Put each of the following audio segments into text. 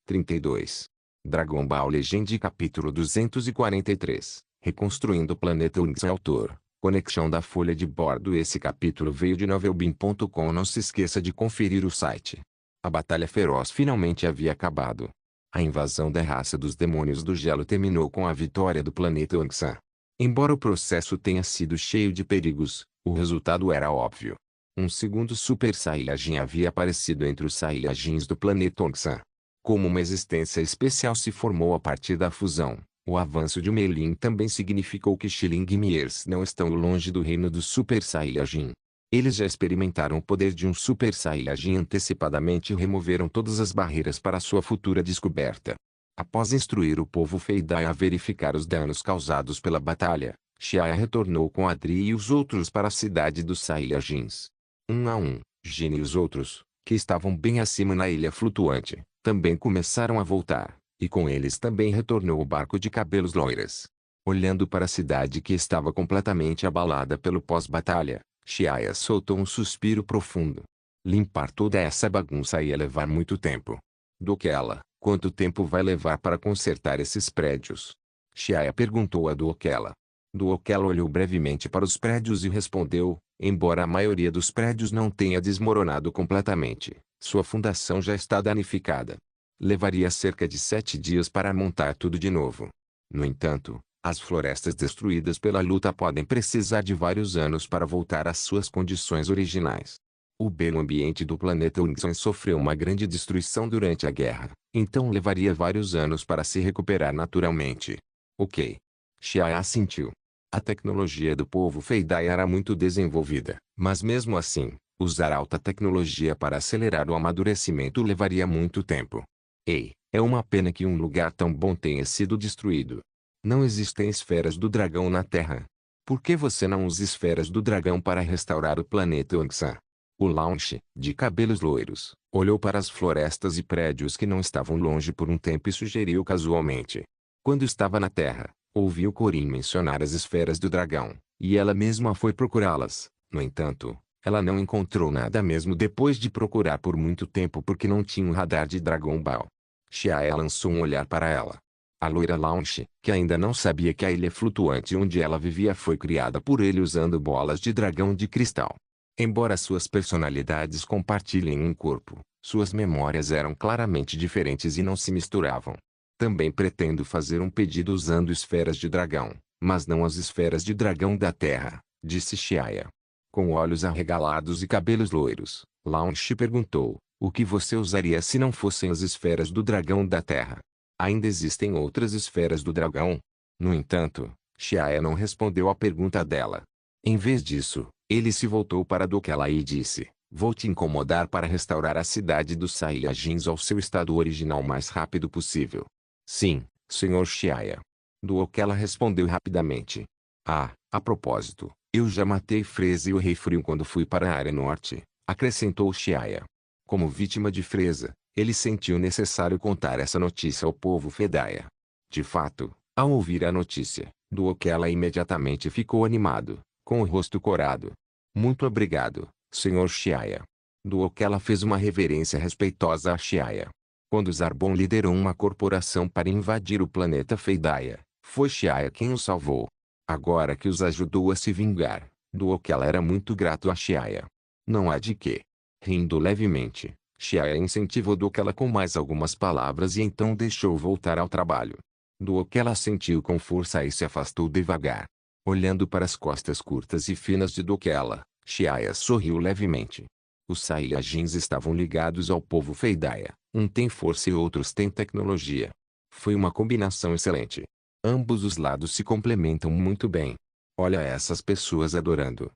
32. Dragon Ball Legend capítulo 243. Reconstruindo o planeta Unix. Autor. Conexão da folha de bordo. Esse capítulo veio de novelbean.com. Não se esqueça de conferir o site. A batalha feroz finalmente havia acabado. A invasão da raça dos demônios do gelo terminou com a vitória do planeta Unxan. Embora o processo tenha sido cheio de perigos, o resultado era óbvio. Um segundo Super Saiyajin havia aparecido entre os Saiyajins do planeta Unxan. Como uma existência especial se formou a partir da fusão, o avanço de Meilin também significou que Xiling e Miers não estão longe do reino do Super Saiyajin. Eles já experimentaram o poder de um Super Saiyajin antecipadamente e removeram todas as barreiras para sua futura descoberta. Após instruir o povo Feidai a verificar os danos causados pela batalha, Xiaya retornou com Adri e os outros para a cidade dos Saiyajins. Um a um, Jin e os outros, que estavam bem acima na ilha flutuante, também começaram a voltar, e com eles também retornou o barco de cabelos loiras. Olhando para a cidade que estava completamente abalada pelo pós-batalha, Xiaya soltou um suspiro profundo. Limpar toda essa bagunça ia levar muito tempo. Dokela, quanto tempo vai levar para consertar esses prédios? Xiaya perguntou a Dokela. Dokela olhou brevemente para os prédios e respondeu, embora a maioria dos prédios não tenha desmoronado completamente, sua fundação já está danificada. Levaria cerca de 7 dias para montar tudo de novo. No entanto, as florestas destruídas pela luta podem precisar de vários anos para voltar às suas condições originais. O belo ambiente do planeta Unixan sofreu uma grande destruição durante a guerra, então levaria vários anos para se recuperar naturalmente. Ok. Xiaya assentiu. A tecnologia do povo Feidai era muito desenvolvida, mas mesmo assim, usar alta tecnologia para acelerar o amadurecimento levaria muito tempo. Ei, é uma pena que um lugar tão bom tenha sido destruído. Não existem esferas do dragão na Terra. Por que você não usa esferas do dragão para restaurar o planeta Unxan? O Launch, de cabelos loiros, olhou para as florestas e prédios que não estavam longe por um tempo e sugeriu casualmente. Quando estava na Terra, ouviu Corin mencionar as esferas do dragão, e ela mesma foi procurá-las. No entanto, ela não encontrou nada mesmo depois de procurar por muito tempo porque não tinha um radar de Dragon Ball. Xiaya lançou um olhar para ela. A loira Launch, que ainda não sabia que a ilha flutuante onde ela vivia foi criada por ele usando bolas de dragão de cristal. Embora suas personalidades compartilhem um corpo, suas memórias eram claramente diferentes e não se misturavam. Também pretendo fazer um pedido usando esferas de dragão, mas não as esferas de dragão da Terra, disse Xiaya. Com olhos arregalados e cabelos loiros, Launch perguntou, o que você usaria se não fossem as esferas do dragão da Terra? Ainda existem outras esferas do dragão? No entanto, Xiaya não respondeu à pergunta dela. Em vez disso, ele se voltou para Dokela e disse, vou te incomodar para restaurar a cidade dos Saiyajins ao seu estado original o mais rápido possível. Sim, Sr. Xiaya. Dokela respondeu rapidamente. Ah, a propósito, eu já matei Frieza e o Rei Frio quando fui para a área norte, acrescentou Xiaya. Como vítima de Frieza, ele sentiu necessário contar essa notícia ao povo Feidai. De fato, ao ouvir a notícia, Dokela imediatamente ficou animado, com o rosto corado. Muito obrigado, Sr. Xiaya. Dokela fez uma reverência respeitosa a Xiaya. Quando Zarbon liderou uma corporação para invadir o planeta Feidai, foi Xiaya quem o salvou. Agora que os ajudou a se vingar, Dokela era muito grato a Xiaya. Não há de quê. Rindo levemente, Xiaya incentivou Dokela com mais algumas palavras e então deixou voltar ao trabalho. Dokela assentiu com força e se afastou devagar. Olhando para as costas curtas e finas de Dokela, Xiaya sorriu levemente. Os Saiyajins estavam ligados ao povo Feidai, um tem força e outros têm tecnologia. Foi uma combinação excelente. Ambos os lados se complementam muito bem. Olha essas pessoas adorando.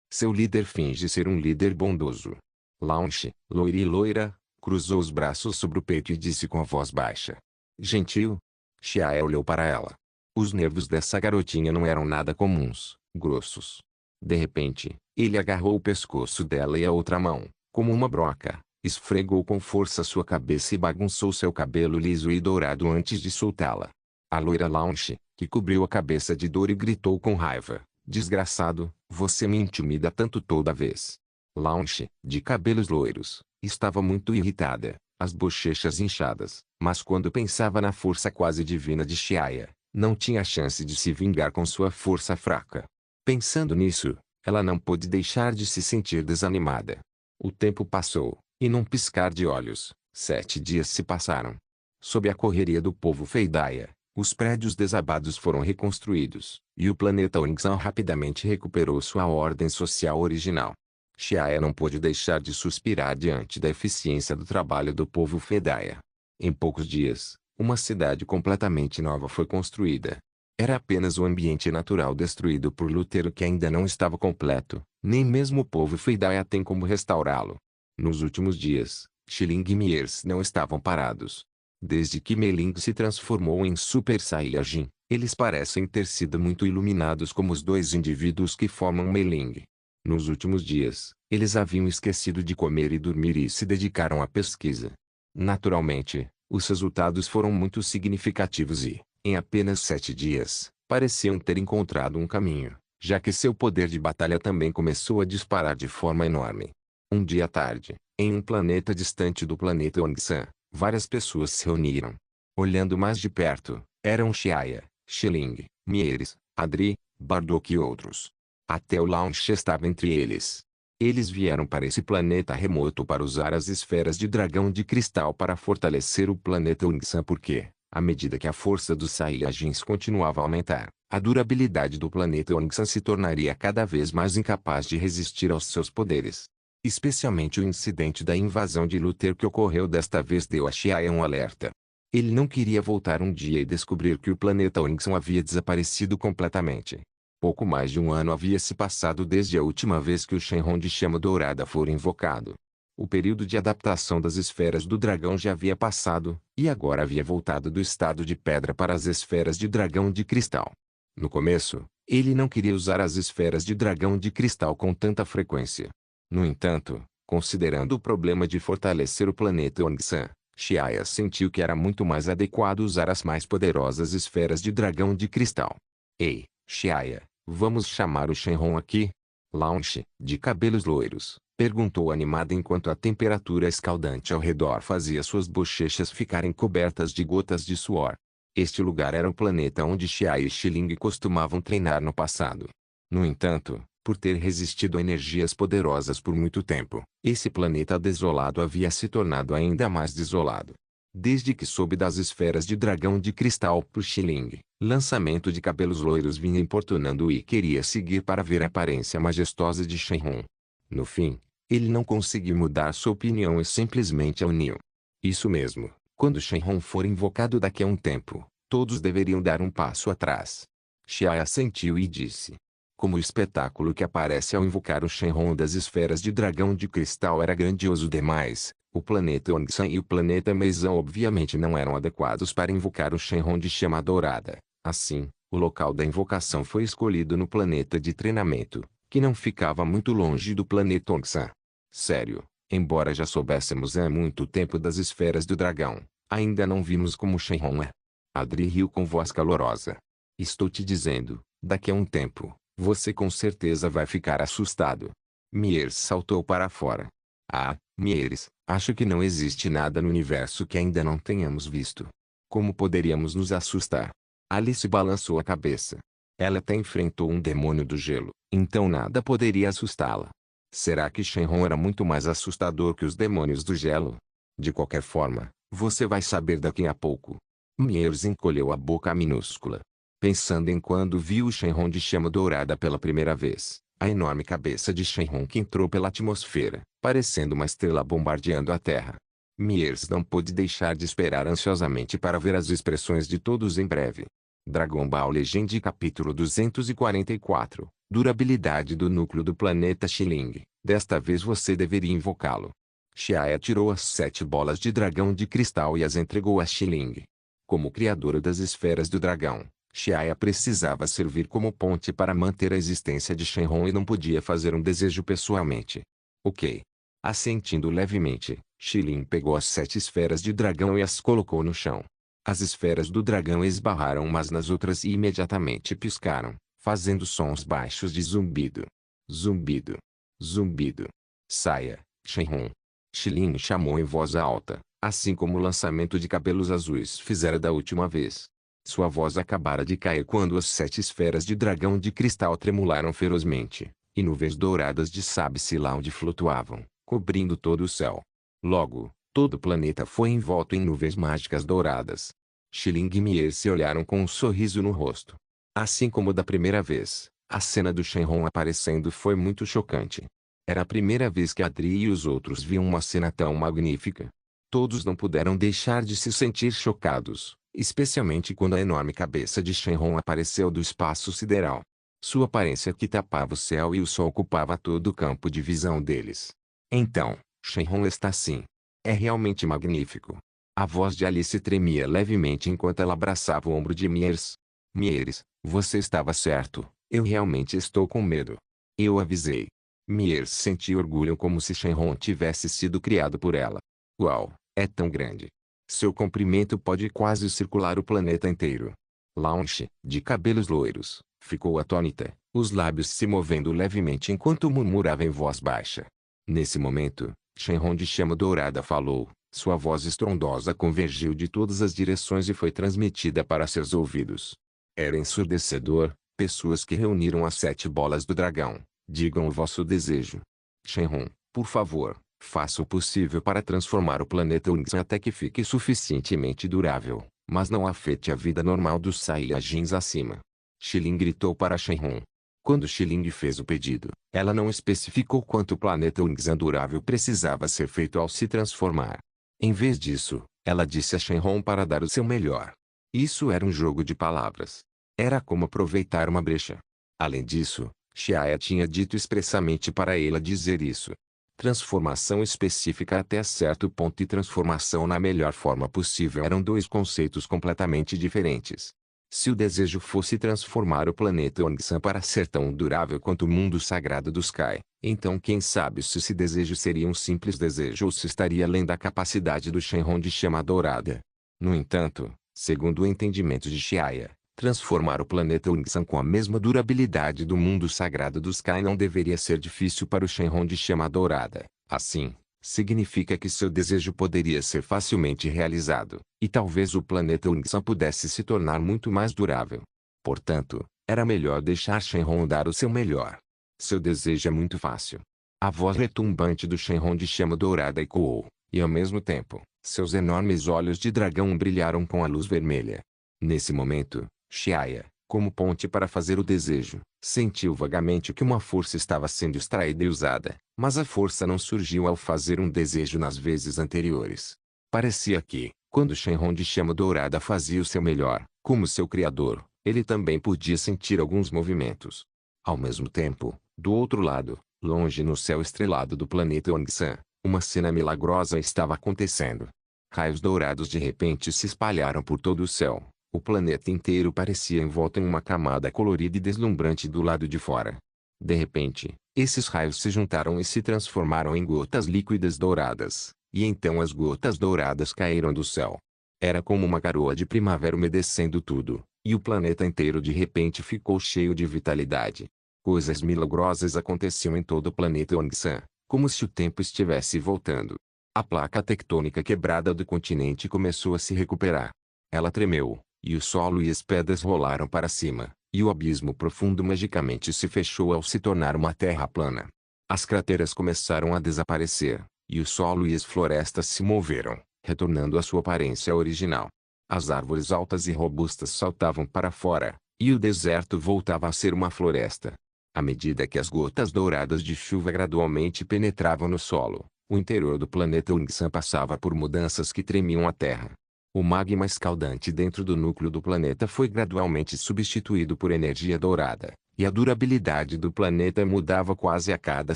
Seu líder finge ser um líder bondoso. Launch, loira e loira, cruzou os braços sobre o peito e disse com a voz baixa. Gentil? Xiaya olhou para ela. Os nervos dessa garotinha não eram nada comuns, grossos. De repente, ele agarrou o pescoço dela e a outra mão, como uma broca, esfregou com força sua cabeça e bagunçou seu cabelo liso e dourado antes de soltá-la. A loira Launch, que cobriu a cabeça de dor e gritou com raiva. Desgraçado, você me intimida tanto toda vez. Launch, de cabelos loiros, estava muito irritada, as bochechas inchadas, mas quando pensava na força quase divina de Xiaya, não tinha chance de se vingar com sua força fraca. Pensando nisso, ela não pôde deixar de se sentir desanimada. O tempo passou, e num piscar de olhos, 7 dias se passaram. Sob a correria do povo Feidaia, os prédios desabados foram reconstruídos, e o planeta Ongsan rapidamente recuperou sua ordem social original. Xiaya não pôde deixar de suspirar diante da eficiência do trabalho do povo Feidaia. Em poucos dias, uma cidade completamente nova foi construída. Era apenas o ambiente natural destruído por Lutero que ainda não estava completo, nem mesmo o povo Feidaia tem como restaurá-lo. Nos últimos dias, Xiling e Miers não estavam parados. Desde que Meling se transformou em Super Saiyajin, eles parecem ter sido muito iluminados como os dois indivíduos que formam Meling. Nos últimos dias, eles haviam esquecido de comer e dormir e se dedicaram à pesquisa. Naturalmente, os resultados foram muito significativos e, em apenas 7 dias, pareciam ter encontrado um caminho, já que seu poder de batalha também começou a disparar de forma enorme. Um dia à tarde, em um planeta distante do planeta Ongsan, várias pessoas se reuniram. Olhando mais de perto, eram Xiaya, Xiling, Mieres, Adri, Bardock e outros. Até o Launch estava entre eles. Eles vieram para esse planeta remoto para usar as esferas de dragão de cristal para fortalecer o planeta Ongsan porque, à medida que a força dos Saiyajins continuava a aumentar, a durabilidade do planeta Ongsan se tornaria cada vez mais incapaz de resistir aos seus poderes. Especialmente o incidente da invasão de Luther que ocorreu desta vez deu a Xiaya um alerta. Ele não queria voltar um dia e descobrir que o planeta Ongsan havia desaparecido completamente. Pouco mais de um ano havia se passado desde a última vez que o Shenron de Chama Dourada fora invocado. O período de adaptação das esferas do dragão já havia passado, e agora havia voltado do estado de pedra para as esferas de dragão de cristal. No começo, ele não queria usar as esferas de dragão de cristal com tanta frequência. No entanto, considerando o problema de fortalecer o planeta Ongsan, Xiaya sentiu que era muito mais adequado usar as mais poderosas esferas de dragão de cristal. Ei, Xiaya, vamos chamar o Shenron aqui? Launch, de cabelos loiros, perguntou animada enquanto a temperatura escaldante ao redor fazia suas bochechas ficarem cobertas de gotas de suor. Este lugar era o planeta onde Xiaya e Xiling costumavam treinar no passado. No entanto, por ter resistido a energias poderosas por muito tempo, esse planeta desolado havia se tornado ainda mais desolado. Desde que soube das esferas de dragão de cristal por Xiling, lançamento de cabelos loiros vinha importunando e queria seguir para ver a aparência majestosa de Shenron. No fim, ele não conseguiu mudar sua opinião e simplesmente a uniu. Isso mesmo, quando Shenron for invocado daqui a um tempo, todos deveriam dar um passo atrás. Xiaya assentiu e disse. Como o espetáculo que aparece ao invocar o Shenron das esferas de dragão de cristal era grandioso demais, o planeta Ongsan e o planeta Meizan obviamente não eram adequados para invocar o Shenron de chama dourada. Assim, o local da invocação foi escolhido no planeta de treinamento, que não ficava muito longe do planeta Ongsan. Sério, embora já soubéssemos há muito tempo das esferas do dragão, ainda não vimos como o Shenron é. Adri riu com voz calorosa. Estou te dizendo, daqui a um tempo, você com certeza vai ficar assustado. Miers saltou para fora. Ah, Mieres, acho que não existe nada no universo que ainda não tenhamos visto. Como poderíamos nos assustar? Alice balançou a cabeça. Ela até enfrentou um demônio do gelo, então nada poderia assustá-la. Será que Shenron era muito mais assustador que os demônios do gelo? De qualquer forma, você vai saber daqui a pouco. Miers encolheu a boca minúscula. Pensando em quando viu o Shenron de chama dourada pela primeira vez, a enorme cabeça de Shenron que entrou pela atmosfera, parecendo uma estrela bombardeando a Terra. Miers não pôde deixar de esperar ansiosamente para ver as expressões de todos em breve. Dragon Ball Legend capítulo 244, durabilidade do núcleo do planeta Xiling, desta vez você deveria invocá-lo. Xiaya tirou as 7 bolas de dragão de cristal e as entregou a Xiling. Como criadora das esferas do dragão, Xiaya precisava servir como ponte para manter a existência de Shenron e não podia fazer um desejo pessoalmente. Ok. Assentindo levemente, Xiling pegou as 7 esferas de dragão e as colocou no chão. As esferas do dragão esbarraram umas nas outras e imediatamente piscaram, fazendo sons baixos de zumbido. Zumbido. Zumbido. Saia, Shenron. Xiling chamou em voz alta, assim como o lançamento de cabelos azuis fizera da última vez. Sua voz acabara de cair quando as 7 esferas de dragão de cristal tremularam ferozmente, e nuvens douradas de sabe-se lá onde flutuavam, cobrindo todo o céu. Logo, todo o planeta foi envolto em nuvens mágicas douradas. Xiling e Mier se olharam com um sorriso no rosto. Assim como da primeira vez, a cena do Shenron aparecendo foi muito chocante. Era a primeira vez que Adri e os outros viam uma cena tão magnífica. Todos não puderam deixar de se sentir chocados, especialmente quando a enorme cabeça de Shenron apareceu do espaço sideral. Sua aparência que tapava o céu e o sol ocupava todo o campo de visão deles. Então, Shenron está assim. É realmente magnífico. A voz de Alice tremia levemente enquanto ela abraçava o ombro de Miers. Miers, você estava certo, eu realmente estou com medo. Eu avisei. Miers sentiu orgulho como se Shenron tivesse sido criado por ela. Uau, é tão grande. Seu comprimento pode quase circular o planeta inteiro. Launch, de cabelos loiros, ficou atônita, os lábios se movendo levemente enquanto murmurava em voz baixa. Nesse momento, Shenron de chama dourada falou, sua voz estrondosa convergiu de todas as direções e foi transmitida para seus ouvidos. Era ensurdecedor, pessoas que reuniram as 7 bolas do dragão, digam o vosso desejo. Shenron, por favor, faça o possível para transformar o planeta Ungsan até que fique suficientemente durável, mas não afete a vida normal dos Saiyajins acima. Xiling gritou para Shenron. Quando Xiling fez o pedido, ela não especificou quanto o planeta Ungsan durável precisava ser feito ao se transformar. Em vez disso, ela disse a Shenron para dar o seu melhor. Isso era um jogo de palavras. Era como aproveitar uma brecha. Além disso, Xiaia tinha dito expressamente para ela dizer isso. Transformação específica até certo ponto e transformação na melhor forma possível eram 2 conceitos completamente diferentes. Se o desejo fosse transformar o planeta Ongsan para ser tão durável quanto o mundo sagrado dos Kai, então quem sabe se esse desejo seria um simples desejo ou se estaria além da capacidade do Shenron de chama dourada. No entanto, segundo o entendimento de Xiaia, transformar o planeta Ongsan com a mesma durabilidade do mundo sagrado dos Kai não deveria ser difícil para o Shenron de chama dourada. Assim, significa que seu desejo poderia ser facilmente realizado, e talvez o planeta Ongsan pudesse se tornar muito mais durável. Portanto, era melhor deixar Shenron dar o seu melhor. Seu desejo é muito fácil. A voz retumbante do Shenron de chama dourada ecoou, e ao mesmo tempo, seus enormes olhos de dragão brilharam com a luz vermelha. Nesse momento, Xiaia, como ponte para fazer o desejo, sentiu vagamente que uma força estava sendo extraída e usada, mas a força não surgiu ao fazer um desejo nas vezes anteriores. Parecia que, quando Shenron de chama dourada fazia o seu melhor, como seu criador, ele também podia sentir alguns movimentos. Ao mesmo tempo, do outro lado, longe no céu estrelado do planeta Ongsan, uma cena milagrosa estava acontecendo. Raios dourados de repente se espalharam por todo o céu. O planeta inteiro parecia envolto em uma camada colorida e deslumbrante do lado de fora. De repente, esses raios se juntaram e se transformaram em gotas líquidas douradas, e então as gotas douradas caíram do céu. Era como uma garoa de primavera umedecendo tudo, e o planeta inteiro de repente ficou cheio de vitalidade. Coisas milagrosas aconteciam em todo o planeta Ongsan, como se o tempo estivesse voltando. A placa tectônica quebrada do continente começou a se recuperar. Ela tremeu, e o solo e as pedras rolaram para cima, e o abismo profundo magicamente se fechou ao se tornar uma terra plana. As crateras começaram a desaparecer, e o solo e as florestas se moveram, retornando à sua aparência original. As árvores altas e robustas saltavam para fora, e o deserto voltava a ser uma floresta. À medida que as gotas douradas de chuva gradualmente penetravam no solo, o interior do planeta Ongsan passava por mudanças que tremiam a Terra. O magma escaldante dentro do núcleo do planeta foi gradualmente substituído por energia dourada, e a durabilidade do planeta mudava quase a cada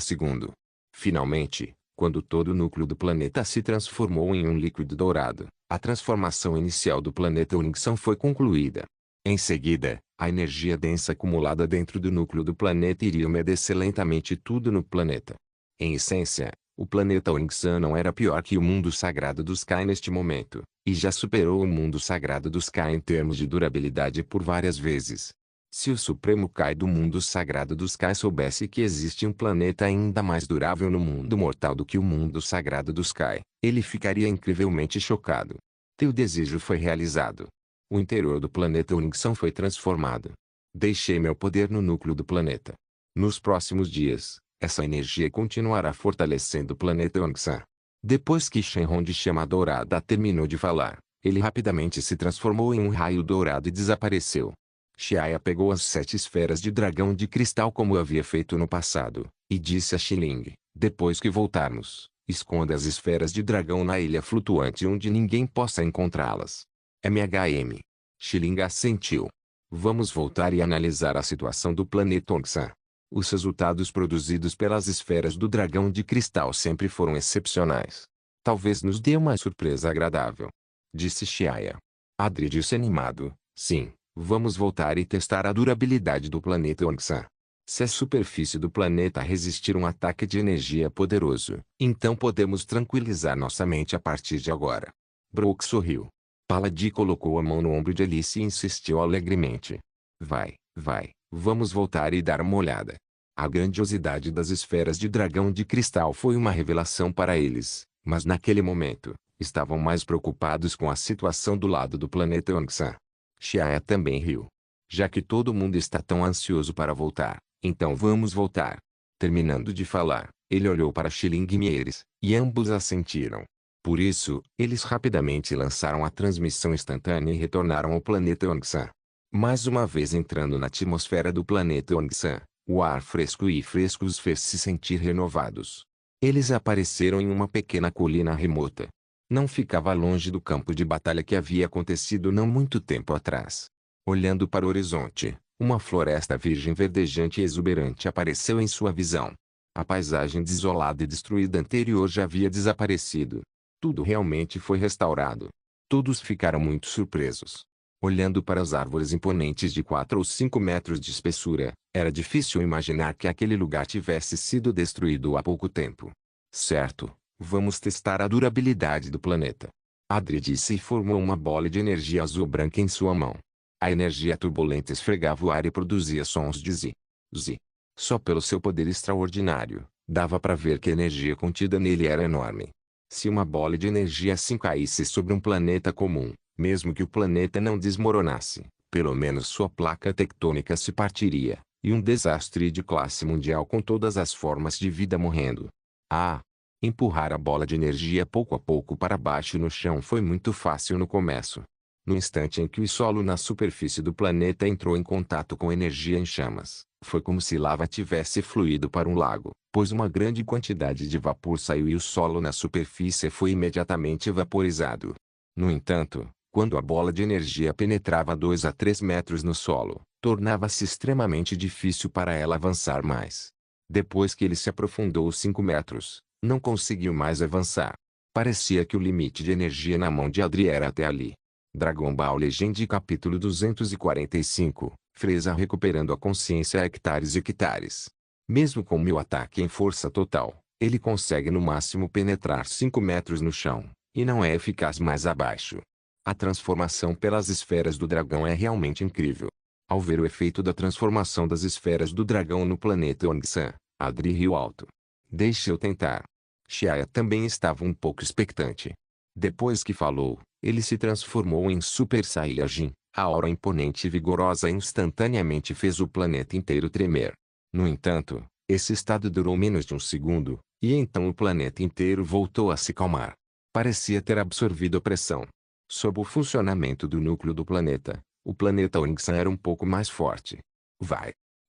segundo. Finalmente, quando todo o núcleo do planeta se transformou em um líquido dourado, a transformação inicial do planeta Ongsan foi concluída. Em seguida, a energia densa acumulada dentro do núcleo do planeta iria umedecer lentamente tudo no planeta. Em essência, o planeta Ongsan não era pior que o mundo sagrado dos Kai neste momento, e já superou o mundo sagrado dos Kai em termos de durabilidade por várias vezes. Se o Supremo Kai do mundo sagrado dos Kai soubesse que existe um planeta ainda mais durável no mundo mortal do que o mundo sagrado dos Kai, ele ficaria incrivelmente chocado. Teu desejo foi realizado. O interior do planeta Unixan foi transformado. Deixei meu poder no núcleo do planeta. Nos próximos dias, essa energia continuará fortalecendo o planeta Unixan. Depois que Shenron de Chama Dourada terminou de falar, ele rapidamente se transformou em um raio dourado e desapareceu. Xiaya pegou as 7 esferas de dragão de cristal como havia feito no passado, e disse a Xiling, depois que voltarmos, esconda as esferas de dragão na ilha flutuante onde ninguém possa encontrá-las. MHM. Xiling assentiu. Vamos voltar e analisar a situação do planeta Onxan. Os resultados produzidos pelas esferas do dragão de cristal sempre foram excepcionais. Talvez nos dê uma surpresa agradável. Disse Xiaya. Adri disse animado, sim. Vamos voltar e testar a durabilidade do planeta Onxan. Se a superfície do planeta resistir um ataque de energia poderoso, então podemos tranquilizar nossa mente a partir de agora. Brook sorriu. Paladin colocou a mão no ombro de Alice e insistiu alegremente. Vai, vamos voltar e dar uma olhada. A grandiosidade das esferas de dragão de cristal foi uma revelação para eles, mas naquele momento, estavam mais preocupados com a situação do lado do planeta Onxan. Xiaya também riu. Já que todo mundo está tão ansioso para voltar, então vamos voltar. Terminando de falar, ele olhou para Xiling e Mieres, e ambos assentiram. Por isso, eles rapidamente lançaram a transmissão instantânea e retornaram ao planeta Onxan. Mais uma vez entrando na atmosfera do planeta Onxan, o ar fresco e fresco os fez se sentir renovados. Eles apareceram em uma pequena colina remota. Não ficava longe do campo de batalha que havia acontecido não muito tempo atrás. Olhando para o horizonte, uma floresta virgem verdejante e exuberante apareceu em sua visão. A paisagem desolada e destruída anterior já havia desaparecido. Tudo realmente foi restaurado. Todos ficaram muito surpresos. Olhando para as árvores imponentes de 4 ou 5 metros de espessura, era difícil imaginar que aquele lugar tivesse sido destruído há pouco tempo. Certo. Vamos testar a durabilidade do planeta. Adri disse e formou uma bola de energia azul-branca em sua mão. A energia turbulenta esfregava o ar e produzia sons de zi. Zi. Só pelo seu poder extraordinário, dava para ver que a energia contida nele era enorme. Se uma bola de energia assim caísse sobre um planeta comum, mesmo que o planeta não desmoronasse, pelo menos sua placa tectônica se partiria, e um desastre de classe mundial com todas as formas de vida morrendo. Empurrar a bola de energia pouco a pouco para baixo no chão foi muito fácil no começo. No instante em que o solo na superfície do planeta entrou em contato com energia em chamas, foi como se lava tivesse fluído para um lago, pois uma grande quantidade de vapor saiu e o solo na superfície foi imediatamente vaporizado. No entanto, quando a bola de energia penetrava 2 a 3 metros no solo, tornava-se extremamente difícil para ela avançar mais. Depois que ele se aprofundou 5 metros, não conseguiu mais avançar. Parecia que o limite de energia na mão de Adri era até ali. Dragon Ball Legend capítulo 245, Frieza recuperando a consciência a hectares e hectares. Mesmo com 1000 ataque em força total, ele consegue no máximo penetrar 5 metros no chão, e não é eficaz mais abaixo. A transformação pelas esferas do dragão é realmente incrível. Ao ver o efeito da transformação das esferas do dragão no planeta Onxan, Adri riu alto. Deixe eu tentar. Xiaya também estava um pouco expectante. Depois que falou, ele se transformou em Super Saiyajin. A aura imponente e vigorosa instantaneamente fez o planeta inteiro tremer. No entanto, esse estado durou menos de um segundo, e então o planeta inteiro voltou a se calmar. Parecia ter absorvido a pressão. Sob o funcionamento do núcleo do planeta, o planeta Onxan era um pouco mais forte.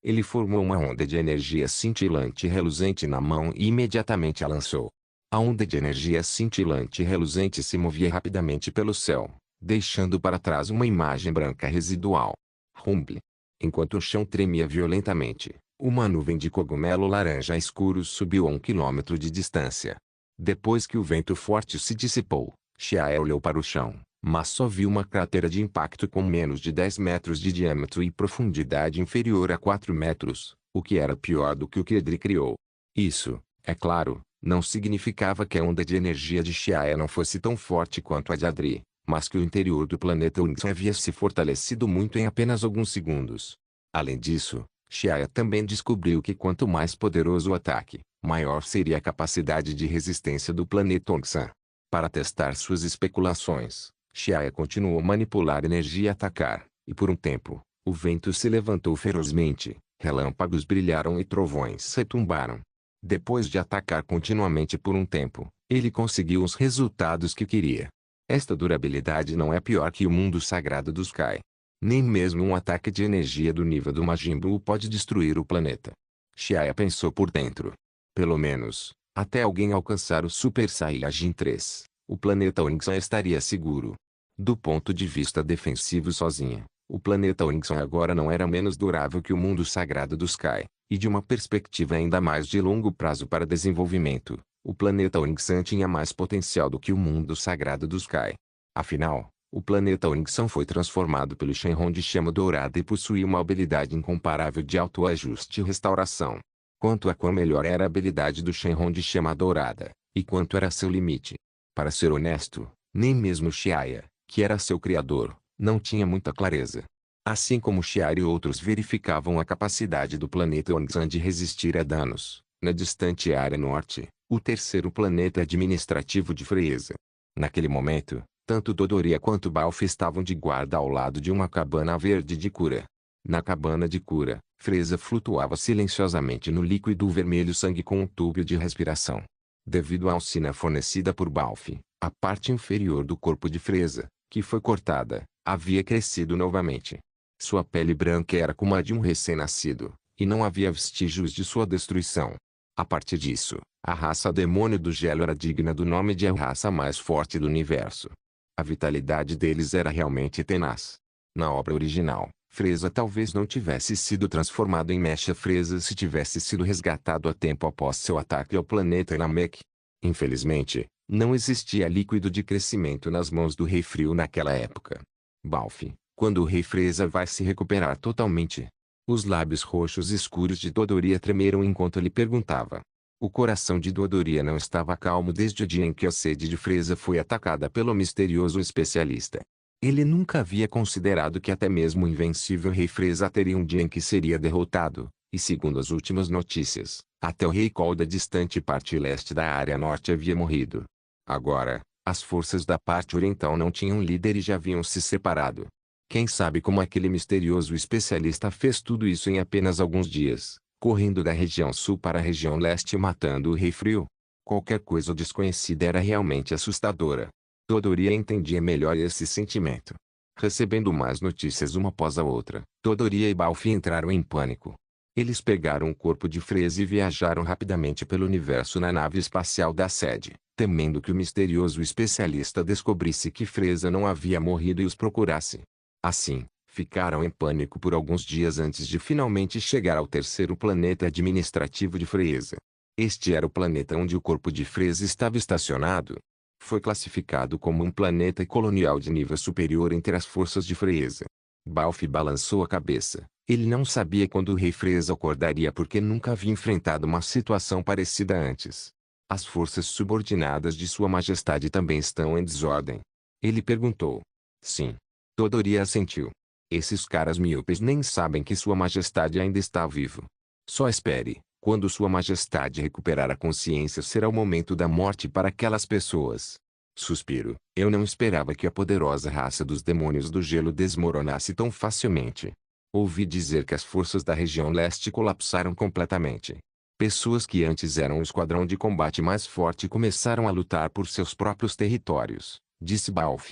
Ele formou uma onda de energia cintilante e reluzente na mão e imediatamente a lançou. A onda de energia cintilante e reluzente se movia rapidamente pelo céu, deixando para trás uma imagem branca residual. Rumble. Enquanto o chão tremia violentamente, uma nuvem de cogumelo laranja escuro subiu a 1 quilômetro de distância. Depois que o vento forte se dissipou, Xiae olhou para o chão, mas só viu uma cratera de impacto com menos de 10 metros de diâmetro e profundidade inferior a 4 metros, o que era pior do que o que Edri criou. Isso, é claro, não significava que a onda de energia de Xiae não fosse tão forte quanto a de Adri, mas que o interior do planeta Unix havia se fortalecido muito em apenas alguns segundos. Além disso, Xiaya também descobriu que quanto mais poderoso o ataque, maior seria a capacidade de resistência do planeta Ongsan. Para testar suas especulações, Xiaya continuou a manipular energia e atacar, e por um tempo, o vento se levantou ferozmente, relâmpagos brilharam e trovões retumbaram. Depois de atacar continuamente por um tempo, ele conseguiu os resultados que queria. Esta durabilidade não é pior que o mundo sagrado dos Kai. Nem mesmo um ataque de energia do nível do Majin Buu pode destruir o planeta. Xiaya pensou por dentro. Pelo menos, até alguém alcançar o Super Saiyajin 3, o planeta Ongsan estaria seguro. Do ponto de vista defensivo sozinha, o planeta Ongsan agora não era menos durável que o mundo sagrado dos Kai, e de uma perspectiva ainda mais de longo prazo para desenvolvimento, o planeta Ongsan tinha mais potencial do que o mundo sagrado dos Kai. Afinal, o planeta Ongsan foi transformado pelo Shenron de chama dourada e possuía uma habilidade incomparável de autoajuste e restauração. Quanto a quão melhor era a habilidade do Shenron de chama dourada, e quanto era seu limite. Para ser honesto, nem mesmo Xiaya, que era seu criador, não tinha muita clareza. Assim como Xiaya e outros verificavam a capacidade do planeta Ongsan de resistir a danos, na distante área norte, o terceiro planeta administrativo de Frieza. Naquele momento, tanto Dodoria quanto Balf estavam de guarda ao lado de uma cabana verde de cura. Na cabana de cura, Frieza flutuava silenciosamente no líquido vermelho sangue com um tubo de respiração. Devido à alcina fornecida por Balf, a parte inferior do corpo de Frieza, que foi cortada, havia crescido novamente. Sua pele branca era como a de um recém-nascido, e não havia vestígios de sua destruição. A partir disso, a raça demônio do gelo era digna do nome de a raça mais forte do universo. A vitalidade deles era realmente tenaz. Na obra original, Frieza talvez não tivesse sido transformado em Mecha Frieza se tivesse sido resgatado a tempo após seu ataque ao planeta Namek. Infelizmente, não existia líquido de crescimento nas mãos do Rei Frio naquela época. Balf, quando o Rei Frieza vai se recuperar totalmente? Os lábios roxos escuros de Dodoria tremeram enquanto ele perguntava. O coração de Dodoria não estava calmo desde o dia em que a sede de Frieza foi atacada pelo misterioso especialista. Ele nunca havia considerado que até mesmo o invencível Rei Frieza teria um dia em que seria derrotado, e segundo as últimas notícias, até o Rei Cole da distante parte leste da área norte havia morrido. Agora, as forças da parte oriental não tinham líder e já haviam se separado. Quem sabe como aquele misterioso especialista fez tudo isso em apenas alguns dias, correndo da região sul para a região leste e matando o Rei Frio? Qualquer coisa desconhecida era realmente assustadora. Dodoria entendia melhor esse sentimento. Recebendo mais notícias uma após a outra, Dodoria e Balf entraram em pânico. Eles pegaram o corpo de Frieza e viajaram rapidamente pelo universo na nave espacial da sede, temendo que o misterioso especialista descobrisse que Frieza não havia morrido e os procurasse. Assim, ficaram em pânico por alguns dias antes de finalmente chegar ao terceiro planeta administrativo de Frieza. Este era o planeta onde o corpo de Frieza estava estacionado. Foi classificado como um planeta colonial de nível superior entre as forças de Frieza. Balf balançou a cabeça. Ele não sabia quando o Rei Frieza acordaria porque nunca havia enfrentado uma situação parecida antes. As forças subordinadas de Sua Majestade também estão em desordem. Ele perguntou. Sim. Dodoria assentiu. Esses caras míopes nem sabem que Sua Majestade ainda está vivo. Só espere. Quando Sua Majestade recuperar a consciência será o momento da morte para aquelas pessoas. Suspiro. Eu não esperava que a poderosa raça dos demônios do gelo desmoronasse tão facilmente. Ouvi dizer que as forças da região leste colapsaram completamente. Pessoas que antes eram o esquadrão de combate mais forte começaram a lutar por seus próprios territórios, disse Balf.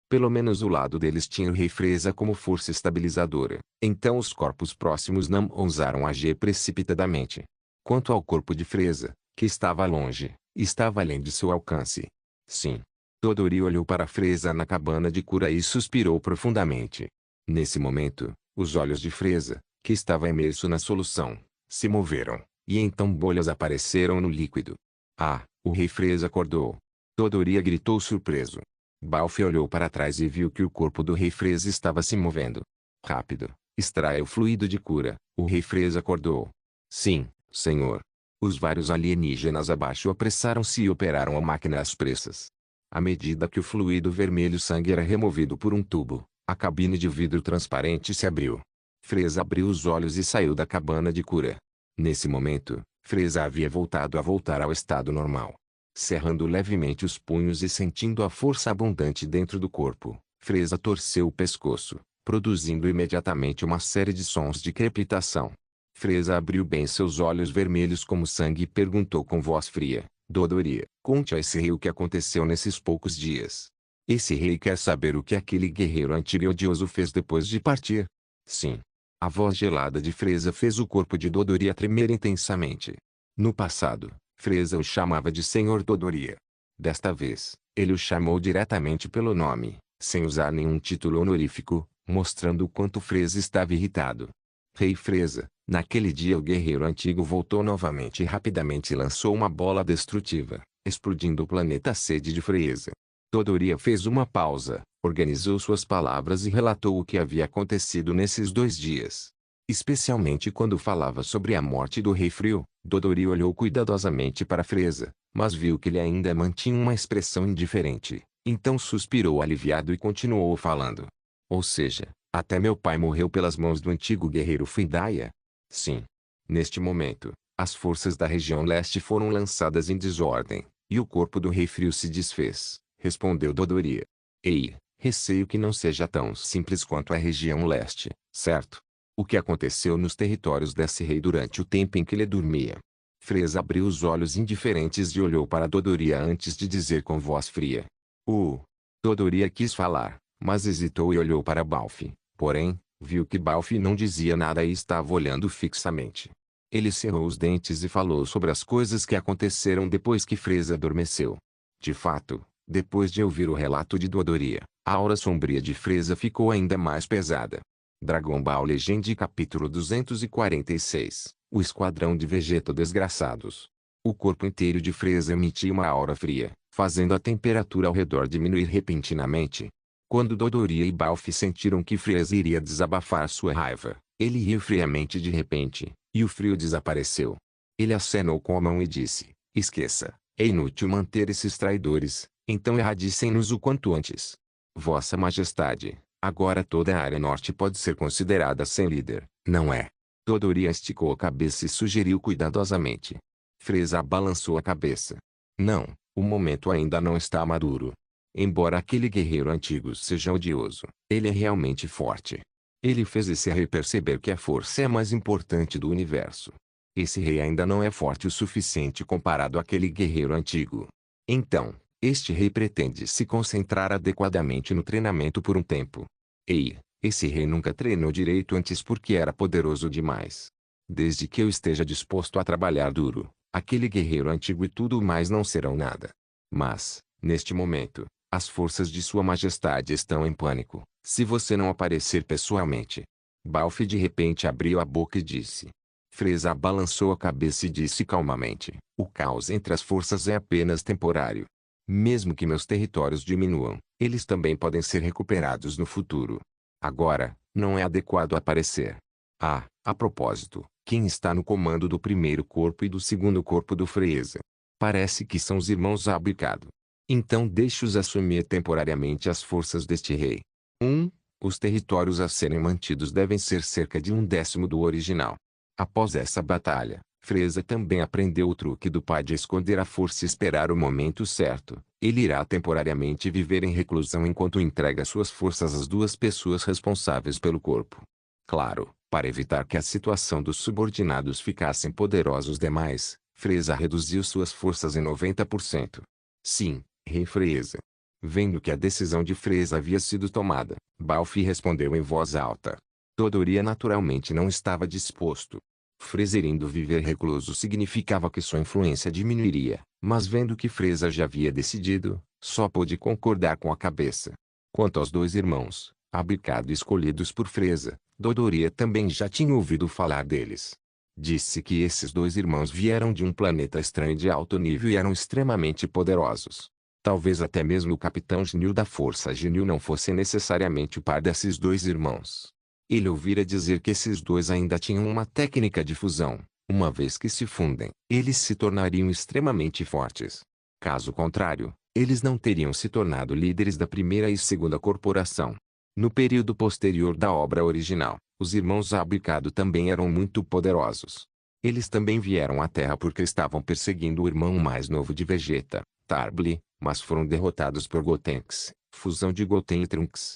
Pelo menos o lado deles tinha o Rei Frieza como força estabilizadora. Então os corpos próximos não ousaram agir precipitadamente. Quanto ao corpo de Frieza, que estava longe, estava além de seu alcance. Sim. Dodori olhou para Frieza na cabana de cura e suspirou profundamente. Nesse momento, os olhos de Frieza, que estava imerso na solução, se moveram, e então bolhas apareceram no líquido. Ah, o Rei Frieza acordou. Dodori gritou surpreso. Balf olhou para trás e viu que o corpo do Rei Frieza estava se movendo. Rápido, extraia o fluido de cura. O Rei Frieza acordou. Sim, senhor. Os vários alienígenas abaixo apressaram-se e operaram a máquina às pressas. À medida que o fluido vermelho sangue era removido por um tubo, a cabine de vidro transparente se abriu. Freza abriu os olhos e saiu da cabana de cura. Nesse momento, Freza havia voltado ao estado normal. Cerrando levemente os punhos e sentindo a força abundante dentro do corpo, Freza torceu o pescoço, produzindo imediatamente uma série de sons de crepitação. Freza abriu bem seus olhos vermelhos como sangue e perguntou com voz fria: Dodoria, conte a esse rei o que aconteceu nesses poucos dias. Esse rei quer saber o que aquele guerreiro antigo e odioso fez depois de partir. Sim. A voz gelada de Freza fez o corpo de Dodoria tremer intensamente. No passado, Freza o chamava de Senhor Dodoria. Desta vez, ele o chamou diretamente pelo nome, sem usar nenhum título honorífico, mostrando o quanto Freza estava irritado. Rei Freza, naquele dia o guerreiro antigo voltou novamente e rapidamente lançou uma bola destrutiva, explodindo o planeta sede de Freza. Dodoria fez uma pausa, organizou suas palavras e relatou o que havia acontecido nesses 2 dias. Especialmente quando falava sobre a morte do Rei Frio, Dodoria olhou cuidadosamente para Freza, mas viu que ele ainda mantinha uma expressão indiferente. Então suspirou aliviado e continuou falando. Ou seja, até meu pai morreu pelas mãos do antigo guerreiro Findaia? Sim. Neste momento, as forças da região leste foram lançadas em desordem, e o corpo do Rei Frio se desfez, respondeu Dodoria. Ei, receio que não seja tão simples quanto a região leste, certo? O que aconteceu nos territórios desse rei durante o tempo em que ele dormia? Freza abriu os olhos indiferentes e olhou para Dodoria antes de dizer com voz fria. Dodoria quis falar, mas hesitou e olhou para Balfi. Porém, viu que Balfi não dizia nada e estava olhando fixamente. Ele cerrou os dentes e falou sobre as coisas que aconteceram depois que Freza adormeceu. De fato, depois de ouvir o relato de Dodoria, a aura sombria de Freza ficou ainda mais pesada. Dragon Ball Legend capítulo 246 O Esquadrão de Vegeta Desgraçados. O corpo inteiro de Freza emitia uma aura fria, fazendo a temperatura ao redor diminuir repentinamente. Quando Dodoria e Balfi sentiram que Freza iria desabafar sua raiva, ele riu friamente de repente, e o frio desapareceu. Ele acenou com a mão e disse: Esqueça, é inútil manter esses traidores, então erradicem-nos o quanto antes. Vossa Majestade, agora toda a área norte pode ser considerada sem líder, não é? Dodoria esticou a cabeça e sugeriu cuidadosamente. Freza balançou a cabeça. Não, o momento ainda não está maduro. Embora aquele guerreiro antigo seja odioso, ele é realmente forte. Ele fez esse rei perceber que a força é a mais importante do universo. Esse rei ainda não é forte o suficiente comparado àquele guerreiro antigo. Então, este rei pretende se concentrar adequadamente no treinamento por um tempo. Ei, esse rei nunca treinou direito antes porque era poderoso demais. Desde que eu esteja disposto a trabalhar duro, aquele guerreiro antigo e tudo mais não serão nada. Mas, neste momento, as forças de Sua Majestade estão em pânico, se você não aparecer pessoalmente. Balfi de repente abriu a boca e disse. Freza balançou a cabeça e disse calmamente: o caos entre as forças é apenas temporário. Mesmo que meus territórios diminuam, eles também podem ser recuperados no futuro. Agora, não é adequado aparecer. A propósito, quem está no comando do primeiro corpo e do segundo corpo do Freza? Parece que são os irmãos Abicado. Então deixe-os assumir temporariamente as forças deste rei. Os territórios a serem mantidos devem ser cerca de 1/10 do original. Após essa batalha, Freza também aprendeu o truque do pai de esconder a força e esperar o momento certo. Ele irá temporariamente viver em reclusão enquanto entrega suas forças às 2 pessoas responsáveis pelo corpo. Claro, para evitar que a situação dos subordinados ficassem poderosos demais, Freza reduziu suas forças em 90%. Sim, Rei Freza. Vendo que a decisão de Freza havia sido tomada, Balfi respondeu em voz alta. Dodoria naturalmente não estava disposto. Freza indo viver recluso significava que sua influência diminuiria, mas vendo que Freza já havia decidido, só pôde concordar com a cabeça. Quanto aos 2 irmãos, Abicado escolhidos por Freza, Dodoria também já tinha ouvido falar deles. Disse que esses 2 irmãos vieram de um planeta estranho de alto nível e eram extremamente poderosos. Talvez até mesmo o capitão Ginyu da Força Ginyu não fosse necessariamente o par desses 2 irmãos. Ele ouvira dizer que esses 2 ainda tinham uma técnica de fusão. Uma vez que se fundem, eles se tornariam extremamente fortes. Caso contrário, eles não teriam se tornado líderes da primeira e segunda corporação. No período posterior da obra original, Os irmãos Abicado também eram muito poderosos. Eles também vieram à Terra porque estavam perseguindo o irmão mais novo de Vegeta, Tarble, mas foram derrotados por Gotenks, fusão de Goten e Trunks.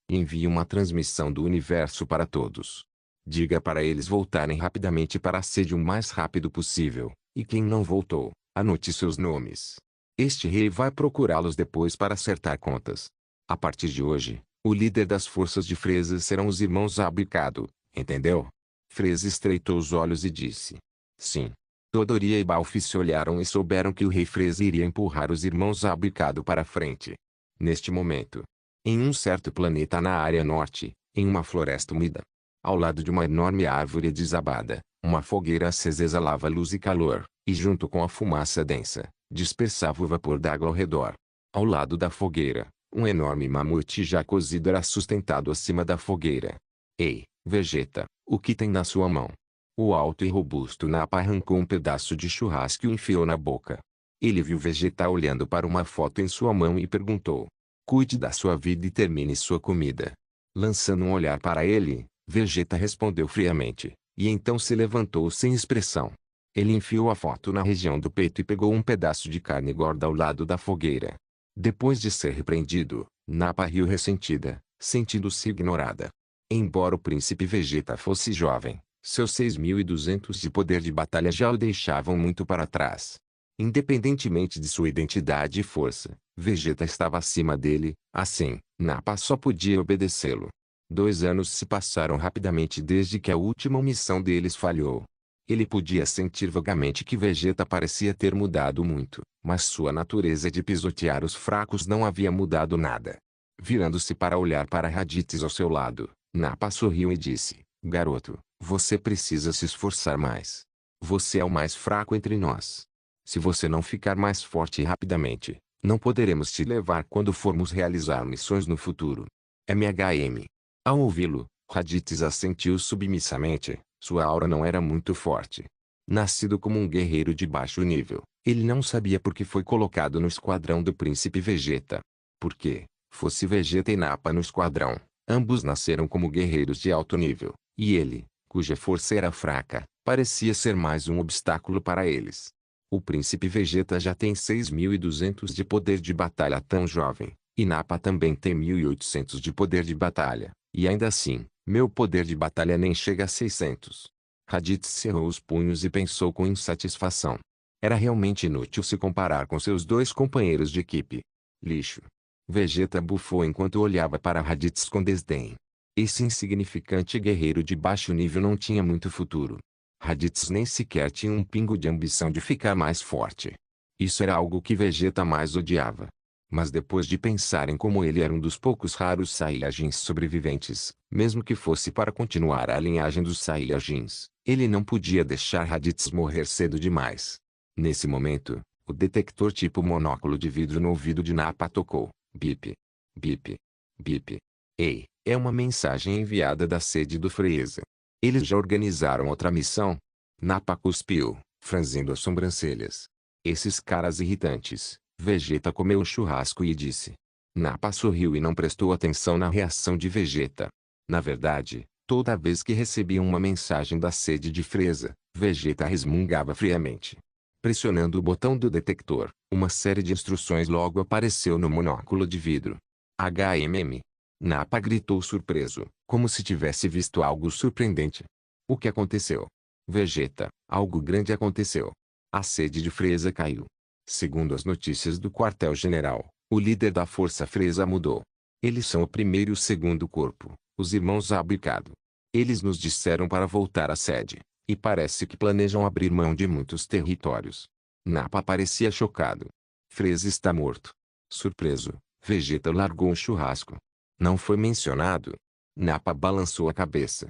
Envie uma transmissão do universo para todos. Diga para eles voltarem rapidamente para a sede o mais rápido possível, e quem não voltou, anote seus nomes. Este rei vai procurá-los depois para acertar contas. A partir de hoje, o líder das forças de Frieza serão os irmãos Abicado, entendeu? Frieza estreitou os olhos e disse: sim. Todoroki e Balfi se olharam e souberam que o rei Frieza iria empurrar os irmãos Abicado para frente. Neste momento, em um certo planeta na área norte, em uma floresta úmida, ao lado de uma enorme árvore desabada, uma fogueira acesa exalava luz e calor, e junto com a fumaça densa, dispersava o vapor d'água ao redor. Ao lado da fogueira, um enorme mamute já cozido era sustentado acima da fogueira. Ei, Vegeta, o que tem na sua mão? O alto e robusto Nappa arrancou um pedaço de churrasco e o enfiou na boca. Ele viu Vegeta olhando para uma foto em sua mão e perguntou: cuide da sua vida e termine sua comida. Lançando um olhar para ele, Vegeta respondeu friamente, e então se levantou sem expressão. Ele enfiou a foto na região do peito e pegou um pedaço de carne gorda ao lado da fogueira. Depois de ser repreendido, Nappa riu ressentida, sentindo-se ignorada. Embora o príncipe Vegeta fosse jovem, seus 6.200 de poder de batalha já o deixavam muito para trás. Independentemente de sua identidade e força, Vegeta estava acima dele, assim, Nappa só podia obedecê-lo. 2 anos se passaram rapidamente desde que a última missão deles falhou. Ele podia sentir vagamente que Vegeta parecia ter mudado muito, mas sua natureza de pisotear os fracos não havia mudado nada. Virando-se para olhar para Raditz ao seu lado, Nappa sorriu e disse: garoto, você precisa se esforçar mais. Você é o mais fraco entre nós. Se você não ficar mais forte rapidamente, não poderemos te levar quando formos realizar missões no futuro. MHM. Ao ouvi-lo, Raditz assentiu submissamente. Sua aura não era muito forte. Nascido como um guerreiro de baixo nível, ele não sabia por que foi colocado no esquadrão do príncipe Vegeta. Por quê? Fosse Vegeta e Nappa no esquadrão, ambos nasceram como guerreiros de alto nível, e ele, cuja força era fraca, parecia ser mais um obstáculo para eles. O príncipe Vegeta já tem 6.200 de poder de batalha tão jovem, e Nappa também tem 1.800 de poder de batalha, e ainda assim, meu poder de batalha nem chega a 600. Raditz cerrou os punhos e pensou com insatisfação. Era realmente inútil se comparar com seus 2 companheiros de equipe. Lixo. Vegeta bufou enquanto olhava para Raditz com desdém. Esse insignificante guerreiro de baixo nível não tinha muito futuro. Raditz nem sequer tinha um pingo de ambição de ficar mais forte. Isso era algo que Vegeta mais odiava. Mas depois de pensar em como ele era um dos poucos raros Saiyajins sobreviventes, mesmo que fosse para continuar a linhagem dos Saiyajins, ele não podia deixar Raditz morrer cedo demais. Nesse momento, o detector tipo monóculo de vidro no ouvido de Nappa tocou. Bip. Bip. Bip. Ei, é uma mensagem enviada da sede do Frieza. Eles já organizaram outra missão? Nappa cuspiu, franzindo as sobrancelhas. Esses caras irritantes. Vegeta comeu o churrasco e disse. Nappa sorriu e não prestou atenção na reação de Vegeta. Na verdade, toda vez que recebia uma mensagem da sede de Frieza, Vegeta resmungava friamente. Pressionando o botão do detector, uma série de instruções logo apareceu no monóculo de vidro. HMM. Nappa gritou surpreso, como se tivesse visto algo surpreendente. O que aconteceu? Vegeta, algo grande aconteceu. A sede de Frieza caiu. Segundo as notícias do quartel-general, o líder da Força Frieza mudou. Eles são o primeiro e o segundo corpo, os irmãos Abicado. Eles nos disseram para voltar à sede, e parece que planejam abrir mão de muitos territórios. Nappa parecia chocado. Frieza está morto. Surpreso, Vegeta largou o churrasco. Não foi mencionado? Nappa balançou a cabeça.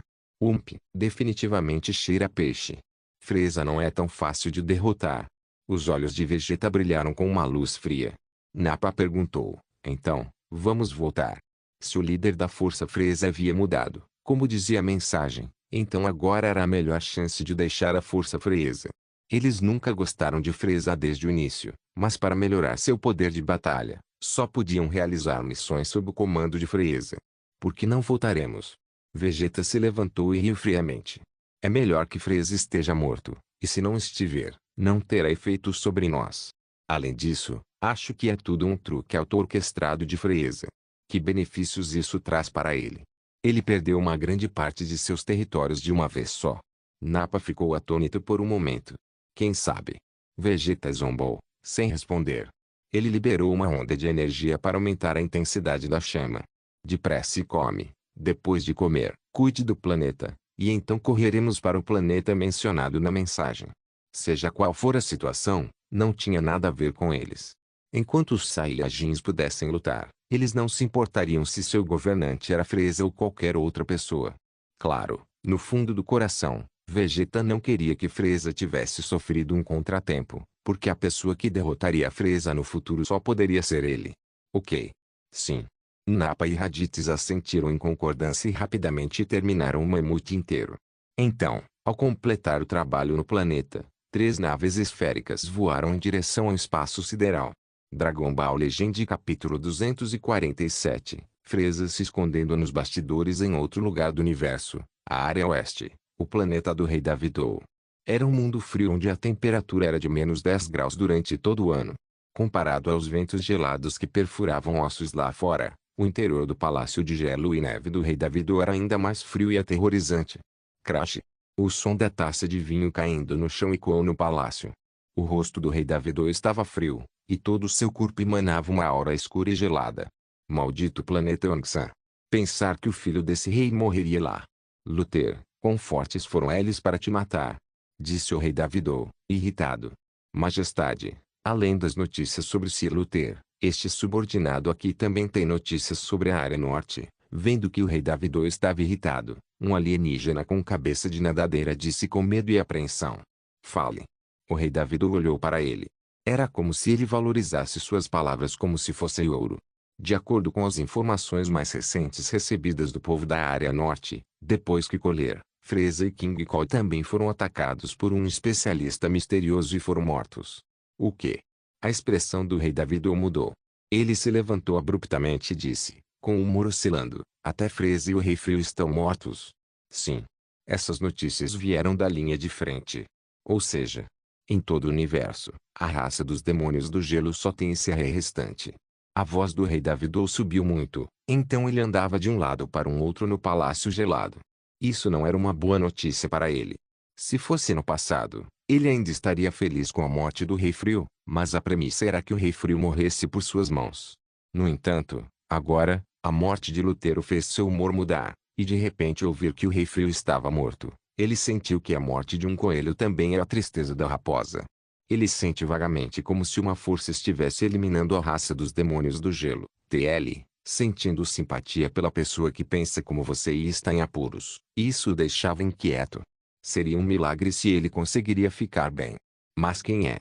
Definitivamente cheira a peixe. Frieza não é tão fácil de derrotar. Os olhos de Vegeta brilharam com uma luz fria. Nappa perguntou, então, vamos voltar. Se o líder da Força Frieza havia mudado, como dizia a mensagem, então agora era a melhor chance de deixar a Força Frieza. Eles nunca gostaram de Frieza desde o início, mas para melhorar seu poder de batalha, só podiam realizar missões sob o comando de Frieza. Por que não voltaremos? Vegeta se levantou e riu friamente. É melhor que Freeza esteja morto, e se não estiver, não terá efeito sobre nós. Além disso, acho que é tudo um truque auto-orquestrado de Freeza. Que benefícios isso traz para ele? Ele perdeu uma grande parte de seus territórios de uma vez só. Nappa ficou atônito por um momento. Quem sabe? Vegeta zombou, sem responder. Ele liberou uma onda de energia para aumentar a intensidade da chama. Depressa e come. Depois de comer, cuide do planeta, e então correremos para o planeta mencionado na mensagem. Seja qual for a situação, não tinha nada a ver com eles. Enquanto os Saiyajins pudessem lutar, eles não se importariam se seu governante era Freeza ou qualquer outra pessoa. Claro, no fundo do coração, Vegeta não queria que Freeza tivesse sofrido um contratempo, porque a pessoa que derrotaria Freeza no futuro só poderia ser ele. Ok. Sim. Nappa e Raditz assentiram em concordância e rapidamente terminaram o mamute inteiro. Então, ao completar o trabalho no planeta, 3 naves esféricas voaram em direção ao espaço sideral. Dragon Ball Legend capítulo 247, Freeza se escondendo nos bastidores em outro lugar do universo, a área oeste, o planeta do Rei Davidou. Era um mundo frio onde a temperatura era de -10 graus durante todo o ano. Comparado aos ventos gelados que perfuravam ossos lá fora, o interior do palácio de gelo e neve do Rei Davidou era ainda mais frio e aterrorizante. Crash! O som da taça de vinho caindo no chão ecoou no palácio. O rosto do Rei Davidou estava frio, e todo o seu corpo emanava uma aura escura e gelada. Maldito planeta Onsan! Pensar que o filho desse rei morreria lá. Luther, quão fortes foram eles para te matar? Disse o Rei Davidou, irritado. Majestade, além das notícias sobre Sir Luther, este subordinado aqui também tem notícias sobre a área norte. Vendo que o Rei Davidou estava irritado, um alienígena com cabeça de nadadeira disse com medo e apreensão. Fale. O Rei Davidou olhou para ele. Era como se ele valorizasse suas palavras como se fossem ouro. De acordo com as informações mais recentes recebidas do povo da área norte, depois que Cooler, Freeza e King Cole também foram atacados por um especialista misterioso e foram mortos. O quê? A expressão do Rei Davidou mudou. Ele se levantou abruptamente e disse, com o humor oscilando, até Freeza e o Rei Frio estão mortos. Sim. Essas notícias vieram da linha de frente. Ou seja, em todo o universo, a raça dos demônios do gelo só tem esse rei restante. A voz do Rei Davidou subiu muito, então ele andava de um lado para um outro no palácio gelado. Isso não era uma boa notícia para ele. Se fosse no passado, ele ainda estaria feliz com a morte do Rei Frio, mas a premissa era que o Rei Frio morresse por suas mãos. No entanto, agora, a morte de Lutero fez seu humor mudar, e de repente ouvir que o Rei Frio estava morto, ele sentiu que a morte de um coelho também era a tristeza da raposa. Ele sente vagamente como se uma força estivesse eliminando a raça dos demônios do gelo, TL, sentindo simpatia pela pessoa que pensa como você e está em apuros. Isso o deixava inquieto. Seria um milagre se ele conseguiria ficar bem. Mas quem é?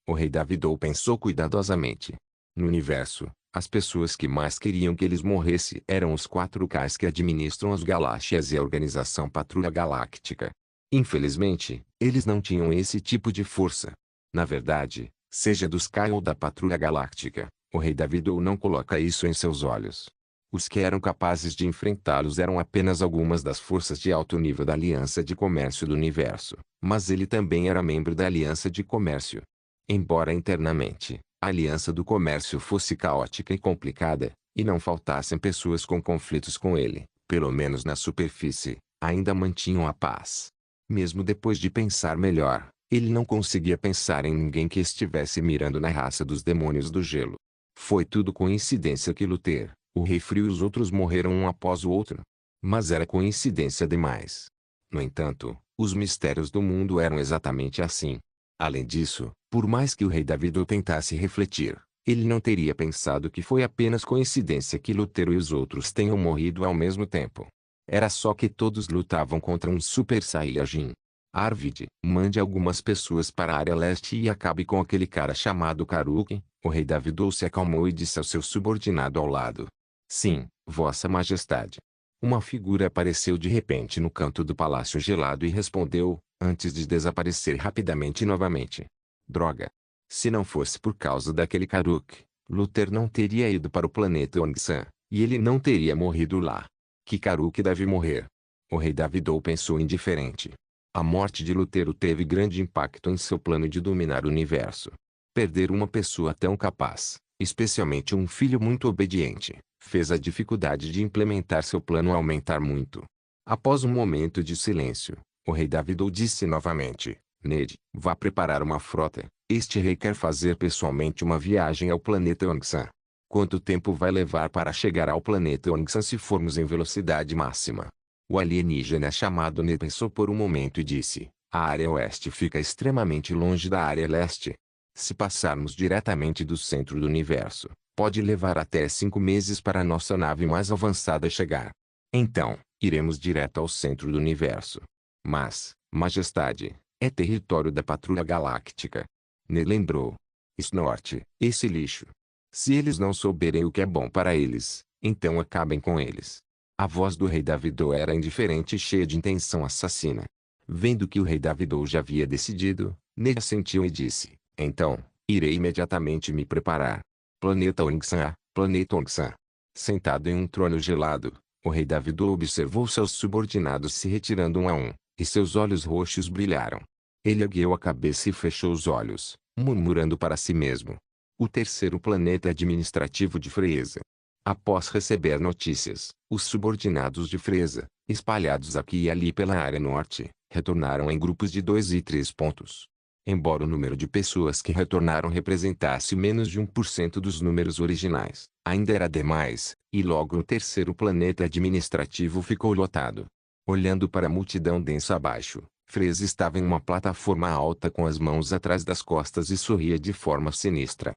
O Rei Davidou pensou cuidadosamente. No universo, as pessoas que mais queriam que eles morressem eram os 4 Ks que administram as galáxias e a Organização Patrulha Galáctica. Infelizmente, eles não tinham esse tipo de força. Na verdade, seja dos Kai ou da Patrulha Galáctica, o Rei Davidou não coloca isso em seus olhos. Os que eram capazes de enfrentá-los eram apenas algumas das forças de alto nível da Aliança de Comércio do Universo, mas ele também era membro da Aliança de Comércio. Embora internamente, a Aliança do Comércio fosse caótica e complicada, e não faltassem pessoas com conflitos com ele, pelo menos na superfície, ainda mantinham a paz. Mesmo depois de pensar melhor, ele não conseguia pensar em ninguém que estivesse mirando na raça dos demônios do gelo. Foi tudo coincidência que Luther, o Rei Frio e os outros morreram um após o outro. Mas era coincidência demais. No entanto, os mistérios do mundo eram exatamente assim. Além disso, por mais que o Rei Davidou tentasse refletir, ele não teria pensado que foi apenas coincidência que Lutero e os outros tenham morrido ao mesmo tempo. Era só que todos lutavam contra um Super Saiyajin. Arvid, mande algumas pessoas para a área leste e acabe com aquele cara chamado Karuki. O Rei Davidou se acalmou e disse ao seu subordinado ao lado. Sim, Vossa Majestade. Uma figura apareceu de repente no canto do palácio gelado e respondeu, antes de desaparecer rapidamente novamente. Droga! Se não fosse por causa daquele Karuk, Luther não teria ido para o planeta Ongsan, e ele não teria morrido lá. Que Karuk deve morrer. O rei Davidou pensou indiferente. A morte de Lutero teve grande impacto em seu plano de dominar o universo. Perder uma pessoa tão capaz, especialmente um filho muito obediente, fez a dificuldade de implementar seu plano aumentar muito. Após um momento de silêncio, o rei Davidou disse novamente: Ned, vá preparar uma frota. Este rei quer fazer pessoalmente uma viagem ao planeta Ongsan. Quanto tempo vai levar para chegar ao planeta Ongsan se formos em velocidade máxima? O alienígena chamado Ned pensou por um momento e disse: a área oeste fica extremamente longe da área leste. Se passarmos diretamente do centro do universo, pode levar até 5 meses para nossa nave mais avançada chegar. Então, iremos direto ao centro do universo. Mas, Majestade, é território da Patrulha Galáctica. Ned lembrou. Snort, esse lixo. Se eles não souberem o que é bom para eles, então acabem com eles. A voz do rei Davidou era indiferente e cheia de intenção assassina. Vendo que o rei Davidou já havia decidido, Ned assentiu e disse: então, irei imediatamente me preparar. Planeta Ongsan, Planeta Ongsan. Sentado em um trono gelado, o rei Davidou observou seus subordinados se retirando um a um, e seus olhos roxos brilharam. Ele ergueu a cabeça e fechou os olhos, murmurando para si mesmo. O terceiro planeta administrativo de Freza. Após receber notícias, os subordinados de Freza, espalhados aqui e ali pela área norte, retornaram em grupos de 2 e 3 pontos. Embora o número de pessoas que retornaram representasse menos de 1% dos números originais, ainda era demais, e logo o terceiro planeta administrativo ficou lotado. Olhando para a multidão densa abaixo, Freza estava em uma plataforma alta com as mãos atrás das costas e sorria de forma sinistra.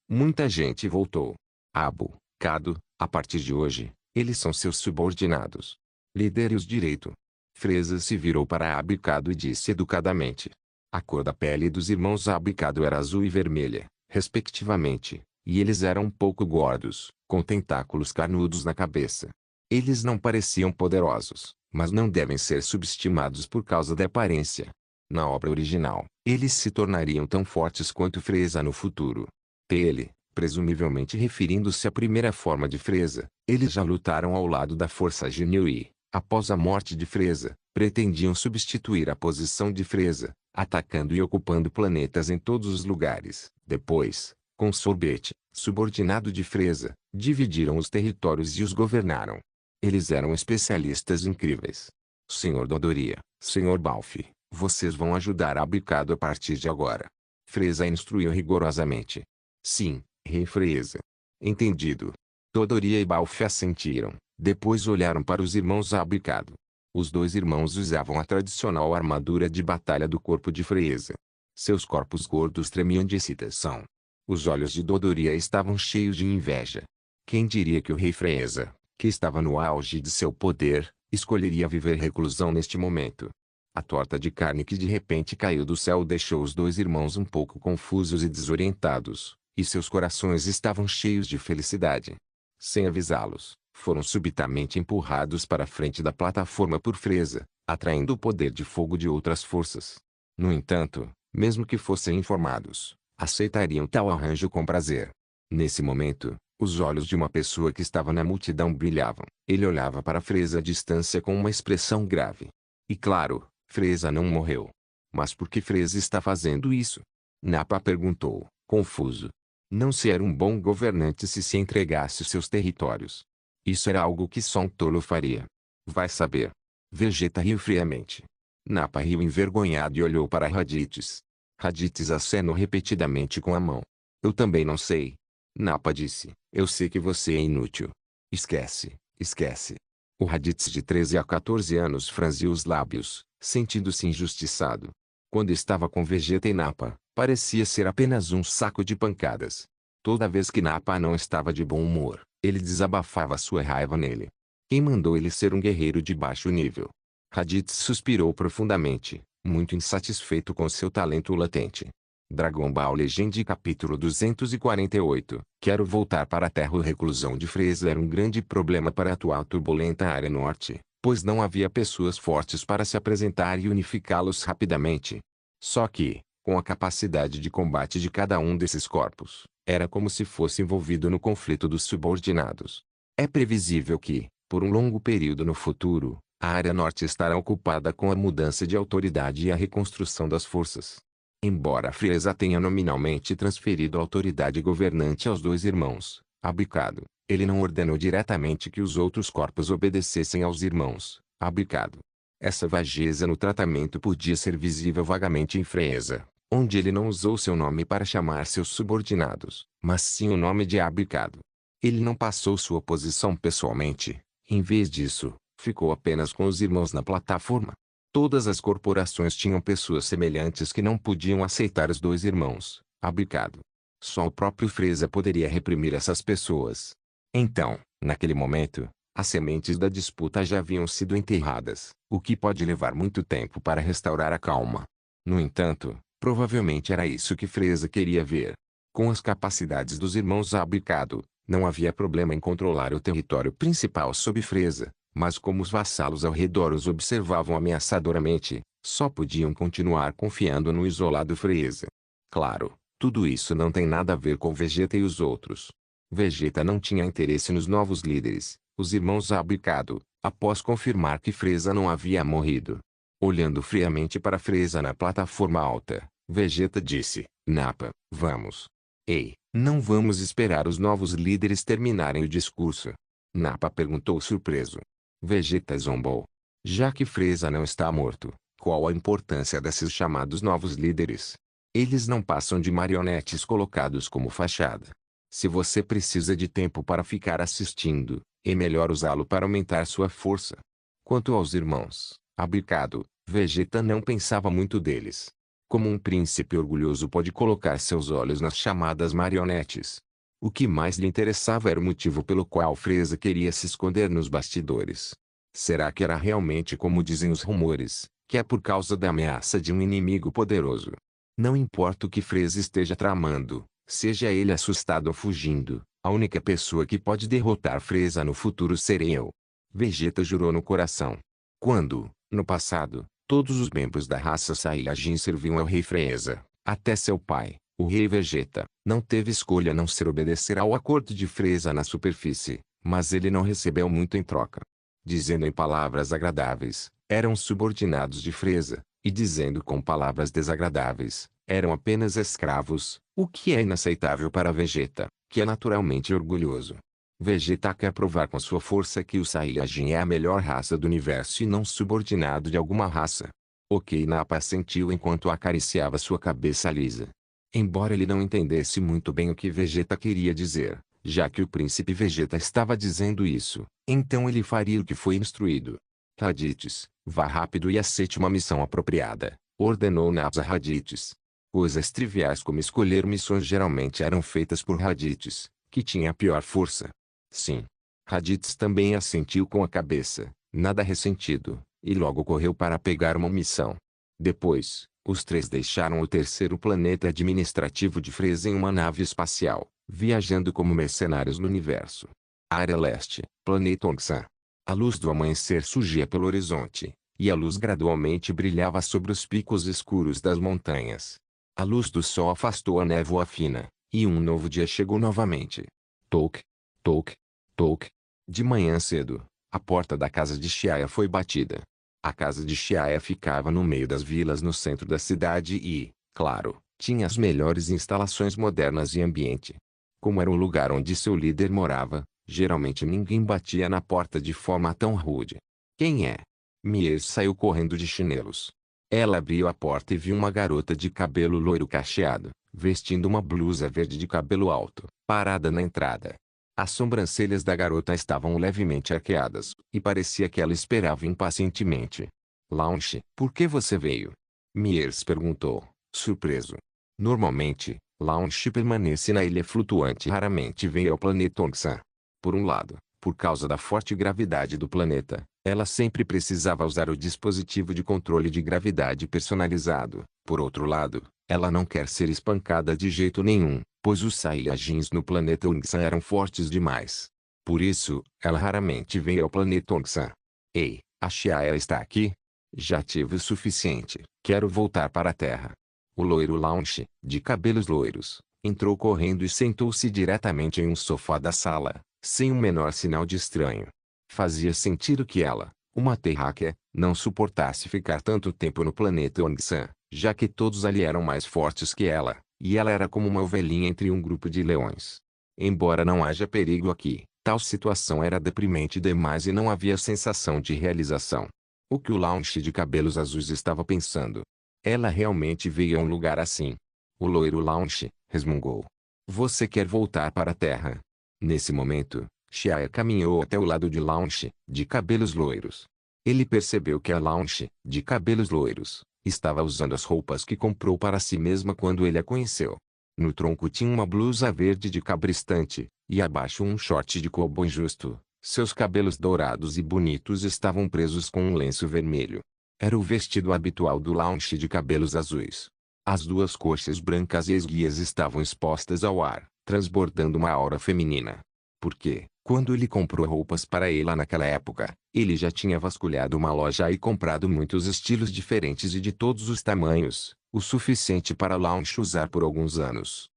Muita gente voltou. Abu, Cado, a partir de hoje, eles são seus subordinados. Lidere-os direito. Freza se virou para Abicado e disse educadamente. A cor da pele dos irmãos Abicado era azul e vermelha, respectivamente, e eles eram um pouco gordos, com tentáculos carnudos na cabeça. Eles não pareciam poderosos, mas não devem ser subestimados por causa da aparência. Na obra original, eles se tornariam tão fortes quanto Freza no futuro. Ele, presumivelmente referindo-se à primeira forma de Freza, eles já lutaram ao lado da Força Genil e, após a morte de Freza, pretendiam substituir a posição de Freza, atacando e ocupando planetas em todos os lugares. Depois, com Sorbet, subordinado de Freza, dividiram os territórios e os governaram. Eles eram especialistas incríveis. Senhor Dodoria, Senhor Balfe, vocês vão ajudar Abicado a partir de agora. Freza instruiu rigorosamente. Sim, Rei Freza. Entendido. Dodoria e Balfe assentiram, depois olharam para os irmãos Abicado. Os 2 irmãos usavam a tradicional armadura de batalha do corpo de Freza. Seus corpos gordos tremiam de excitação. Os olhos de Dodoria estavam cheios de inveja. Quem diria que o rei Freza, que estava no auge de seu poder, escolheria viver reclusão neste momento? A torta de carne que de repente caiu do céu deixou os 2 irmãos um pouco confusos e desorientados, e seus corações estavam cheios de felicidade. Sem avisá-los, foram subitamente empurrados para a frente da plataforma por Freza, atraindo o poder de fogo de outras forças. No entanto, mesmo que fossem informados, aceitariam tal arranjo com prazer. Nesse momento, os olhos de uma pessoa que estava na multidão brilhavam. Ele olhava para Freza à distância com uma expressão grave. E claro, Freza não morreu. Mas por que Freza está fazendo isso? Napa perguntou, confuso. Não se era um bom governante se entregasse seus territórios. Isso era algo que só um tolo faria. Vai saber. Vegeta riu friamente. Napa riu envergonhado e olhou para Raditz. Raditz acenou repetidamente com a mão. Eu também não sei. Napa disse, eu sei que você é inútil. Esquece, esquece. O Raditz de 13 a 14 anos franziu os lábios, sentindo-se injustiçado. Quando estava com Vegeta e Napa, parecia ser apenas um saco de pancadas. Toda vez que Napa não estava de bom humor, ele desabafava sua raiva nele. Quem mandou ele ser um guerreiro de baixo nível? Raditz suspirou profundamente, muito insatisfeito com seu talento latente. Dragon Ball Legend capítulo 248. Quero voltar para a Terra. A reclusão de Freza era um grande problema para a atual turbulenta área norte, pois não havia pessoas fortes para se apresentar e unificá-los rapidamente. Só que, com a capacidade de combate de cada um desses corpos, era como se fosse envolvido no conflito dos subordinados. É previsível que, por um longo período no futuro, A área norte estará ocupada com a mudança de autoridade e a reconstrução das forças. Embora Frieza tenha nominalmente transferido a autoridade governante aos dois irmãos, Abicado, ele não ordenou diretamente que os outros corpos obedecessem aos irmãos, Abicado. Essa vageza no tratamento podia ser visível vagamente em Frieza, onde ele não usou seu nome para chamar seus subordinados, mas sim o nome de Abicado. Ele não passou sua posição pessoalmente. Em vez disso, ficou apenas com os irmãos na plataforma. Todas as corporações tinham pessoas semelhantes que não podiam aceitar os dois irmãos, Abicado. Só o próprio Frieza poderia reprimir essas pessoas. Então, naquele momento, as sementes da disputa já haviam sido enterradas, o que pode levar muito tempo para restaurar a calma. No entanto, provavelmente era isso que Frieza queria ver. Com as capacidades dos irmãos Abicado, não havia problema em controlar o território principal sob Frieza, mas como os vassalos ao redor os observavam ameaçadoramente, só podiam continuar confiando no isolado Frieza. Claro, tudo isso não tem nada a ver com Vegeta e os outros. Vegeta não tinha interesse nos novos líderes, os irmãos Abicado, após confirmar que Frieza não havia morrido. Olhando friamente para Frieza na plataforma alta, Vegeta disse: Nappa, vamos. Ei, não vamos esperar os novos líderes terminarem o discurso? Nappa perguntou surpreso. Vegeta zombou. Já que Frieza não está morto, qual a importância desses chamados novos líderes? Eles não passam de marionetes colocados como fachada. Se você precisa de tempo para ficar assistindo, é melhor usá-lo para aumentar sua força. Quanto aos irmãos, Abicado, Vegeta não pensava muito deles. Como um príncipe orgulhoso pode colocar seus olhos nas chamadas marionetes? O que mais lhe interessava era o motivo pelo qual Frieza queria se esconder nos bastidores. Será que era realmente como dizem os rumores, que é por causa da ameaça de um inimigo poderoso? Não importa o que Frieza esteja tramando, seja ele assustado ou fugindo, a única pessoa que pode derrotar Frieza no futuro serei eu. Vegeta jurou no coração. Quando, no passado, todos os membros da raça Saiyajin serviam ao rei Frieza, até seu pai, o rei Vegeta, não teve escolha a não ser obedecer ao acordo de Frieza na superfície, mas ele não recebeu muito em troca. Dizendo em palavras agradáveis, eram subordinados de Frieza, e dizendo com palavras desagradáveis, eram apenas escravos, o que é inaceitável para Vegeta, que é naturalmente orgulhoso. Vegeta quer provar com sua força que o Saiyajin é a melhor raça do universo e não subordinado de alguma raça. Ok, Nappa assentiu enquanto acariciava sua cabeça lisa. Embora ele não entendesse muito bem o que Vegeta queria dizer, já que o príncipe Vegeta estava dizendo isso, então ele faria o que foi instruído. Raditz, vá rápido e aceite uma missão apropriada, ordenou Nappa a Raditz. Coisas triviais como escolher missões geralmente eram feitas por Raditz, que tinha a pior força. Sim. Raditz também assentiu com a cabeça, nada ressentido, e logo correu para pegar uma missão. Depois, os três deixaram o terceiro planeta administrativo de Frieza em uma nave espacial, viajando como mercenários no universo. Área Leste, Planeta Onxan. A luz do amanhecer surgia pelo horizonte, e a luz gradualmente brilhava sobre os picos escuros das montanhas. A luz do sol afastou a névoa fina, e um novo dia chegou novamente. Toque, toque, toque. De manhã cedo, a porta da casa de Chiaya foi batida. A casa de Chiaya ficava no meio das vilas no centro da cidade e, claro, tinha as melhores instalações modernas e ambiente. Como era o lugar onde seu líder morava, geralmente ninguém batia na porta de forma tão rude. Quem é? Mier saiu correndo de chinelos. Ela abriu a porta e viu uma garota de cabelo loiro cacheado, vestindo uma blusa verde de cabelo alto, parada na entrada. As sobrancelhas da garota estavam levemente arqueadas, e parecia que ela esperava impacientemente. Launch, por que você veio? Miers perguntou, surpreso. Normalmente, Launch permanece na ilha flutuante e raramente vem ao planeta Onxan. Por um lado, por causa da forte gravidade do planeta, ela sempre precisava usar o dispositivo de controle de gravidade personalizado. Por outro lado, ela não quer ser espancada de jeito nenhum, pois os Saiyajins no planeta Onxan eram fortes demais. Por isso, ela raramente vem ao planeta Onxan. Ei, a Chiaya está aqui? Já tive o suficiente, quero voltar para a Terra. O loiro Launch, de cabelos loiros, entrou correndo e sentou-se diretamente em um sofá da sala, sem o menor sinal de estranho. Fazia sentido que ela, uma terráquea, não suportasse ficar tanto tempo no planeta Ongsan, já que todos ali eram mais fortes que ela, e ela era como uma ovelhinha entre um grupo de leões. Embora não haja perigo aqui, tal situação era deprimente demais e não havia sensação de realização. O que o Launch de cabelos azuis estava pensando? Ela realmente veio a um lugar assim. O loiro Launch, resmungou. Você quer voltar para a Terra? Nesse momento, Xiaia caminhou até o lado de Launch, de cabelos loiros. Ele percebeu que a Launch, de cabelos loiros, estava usando as roupas que comprou para si mesma quando ele a conheceu. No tronco tinha uma blusa verde de cabristante, e abaixo um short de cowboy justo. Seus cabelos dourados e bonitos estavam presos com um lenço vermelho. Era o vestido habitual do Launch de cabelos azuis. As duas coxas brancas e esguias estavam expostas ao ar, transbordando uma aura feminina. Porque, quando ele comprou roupas para ela naquela época, ele já tinha vasculhado uma loja e comprado muitos estilos diferentes e de todos os tamanhos, o suficiente para Launch usar por alguns anos.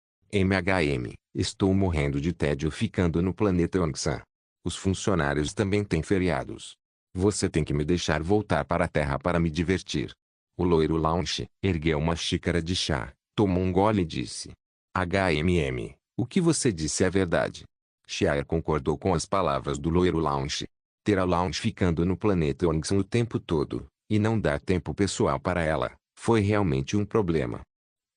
estou morrendo de tédio ficando no planeta Ongsan. Os funcionários também têm feriados. Você tem que me deixar voltar para a Terra para me divertir. O loiro Launch ergueu uma xícara de chá, tomou um gole e disse. O que você disse é verdade. Xiaia concordou com as palavras do loiro Launch. Ter a Launch ficando no planeta Ongsan o tempo todo, e não dar tempo pessoal para ela, foi realmente um problema.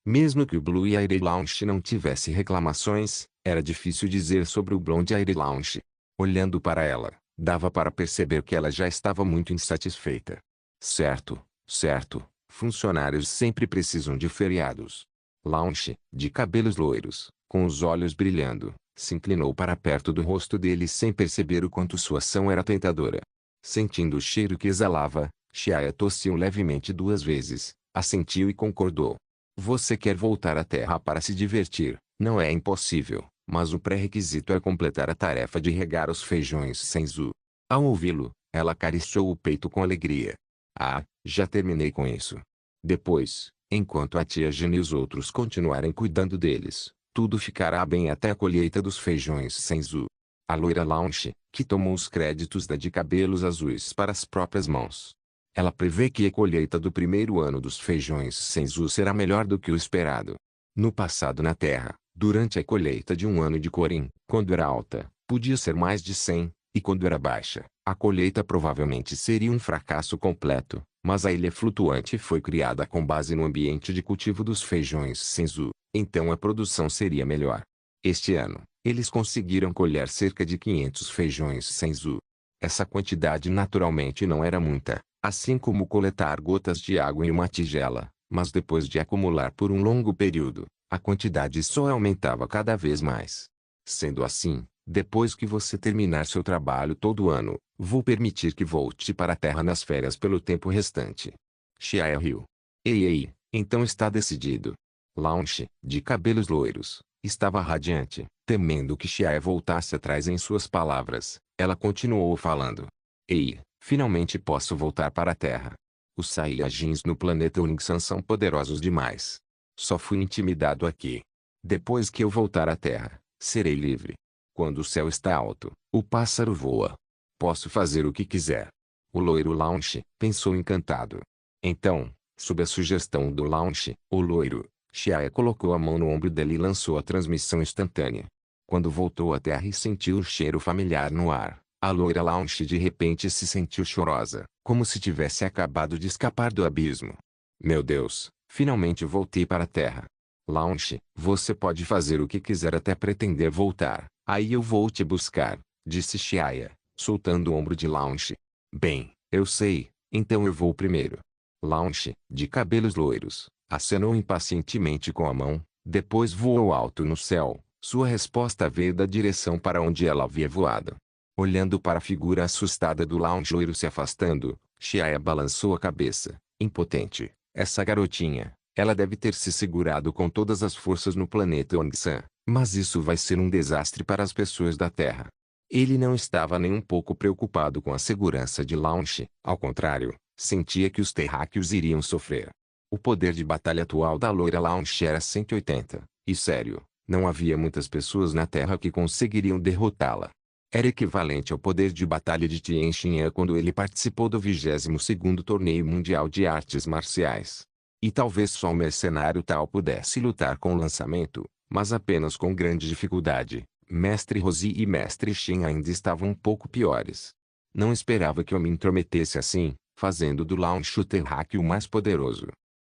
Mesmo que o Blue Air Launch não tivesse reclamações, era difícil dizer sobre o Blonde Air Launch. Olhando para ela, dava para perceber que ela já estava muito insatisfeita. Certo, certo, funcionários sempre precisam de feriados. Launch, de cabelos loiros, com os olhos brilhando, se inclinou para perto do rosto dele sem perceber o quanto sua ação era tentadora. Sentindo o cheiro que exalava, Xiaia tossiu levemente 2 vezes, assentiu e concordou. Você quer voltar à Terra para se divertir, não é impossível, mas o pré-requisito é completar a tarefa de regar os feijões Senzu. Ao ouvi-lo, ela acariciou o peito com alegria. Ah, já terminei com isso. Depois, enquanto a tia Jenny e os outros continuarem cuidando deles, tudo ficará bem até a colheita dos feijões Senzu. A loira Launch, que tomou os créditos da de cabelos azuis para as próprias mãos. Ela prevê que a colheita do primeiro ano dos feijões Senzu será melhor do que o esperado. No passado na Terra, durante a colheita de um ano de Corin, quando era alta, podia ser mais de 100, e quando era baixa, a colheita provavelmente seria um fracasso completo, mas a ilha flutuante foi criada com base no ambiente de cultivo dos feijões Senzu, então a produção seria melhor. Este ano, eles conseguiram colher cerca de 500 feijões Senzu. Essa quantidade naturalmente não era muita, assim como coletar gotas de água em uma tigela, mas depois de acumular por um longo período, a quantidade só aumentava cada vez mais. Sendo assim, depois que você terminar seu trabalho todo ano, vou permitir que volte para a Terra nas férias pelo tempo restante. Xiaia riu. Ei, então está decidido. Launch, de cabelos loiros, estava radiante, temendo que Xiaia voltasse atrás em suas palavras. Ela continuou falando. Ei, finalmente posso voltar para a Terra. Os Saiyajins no planeta Ongsan são poderosos demais. Só fui intimidado aqui. Depois que eu voltar à Terra, serei livre. Quando o céu está alto, o pássaro voa. Posso fazer o que quiser. O loiro Launch pensou encantado. Então, sob a sugestão do Launch, o loiro, Xiaia colocou a mão no ombro dele e lançou a transmissão instantânea. Quando voltou à Terra e sentiu o cheiro familiar no ar, a loira Launch de repente se sentiu chorosa, como se tivesse acabado de escapar do abismo. Meu Deus, finalmente voltei para a Terra. Launch, você pode fazer o que quiser até pretender voltar, aí eu vou te buscar, disse Xiaia, soltando o ombro de Launch. Bem, eu sei, então eu vou primeiro. Launch, de cabelos loiros, acenou impacientemente com a mão, depois voou alto no céu. Sua resposta veio da direção para onde ela havia voado. Olhando para a figura assustada do Launch loiro se afastando, Xiaia balançou a cabeça, impotente. Essa garotinha, ela deve ter se segurado com todas as forças no planeta Ongsan, mas isso vai ser um desastre para as pessoas da Terra. Ele não estava nem um pouco preocupado com a segurança de Launch, ao contrário, sentia que os terráqueos iriam sofrer. O poder de batalha atual da loira Launch era 180, e sério, não havia muitas pessoas na Terra que conseguiriam derrotá-la. Era equivalente ao poder de batalha de Tien Shinhan quando ele participou do 22º Torneio Mundial de Artes Marciais. E talvez só um mercenário tal pudesse lutar com o lançamento, mas apenas com grande dificuldade. Mestre Roshi e Mestre Shin ainda estavam um pouco piores. Não esperava que eu me intrometesse assim, fazendo do Launch Terraque o mais poderoso.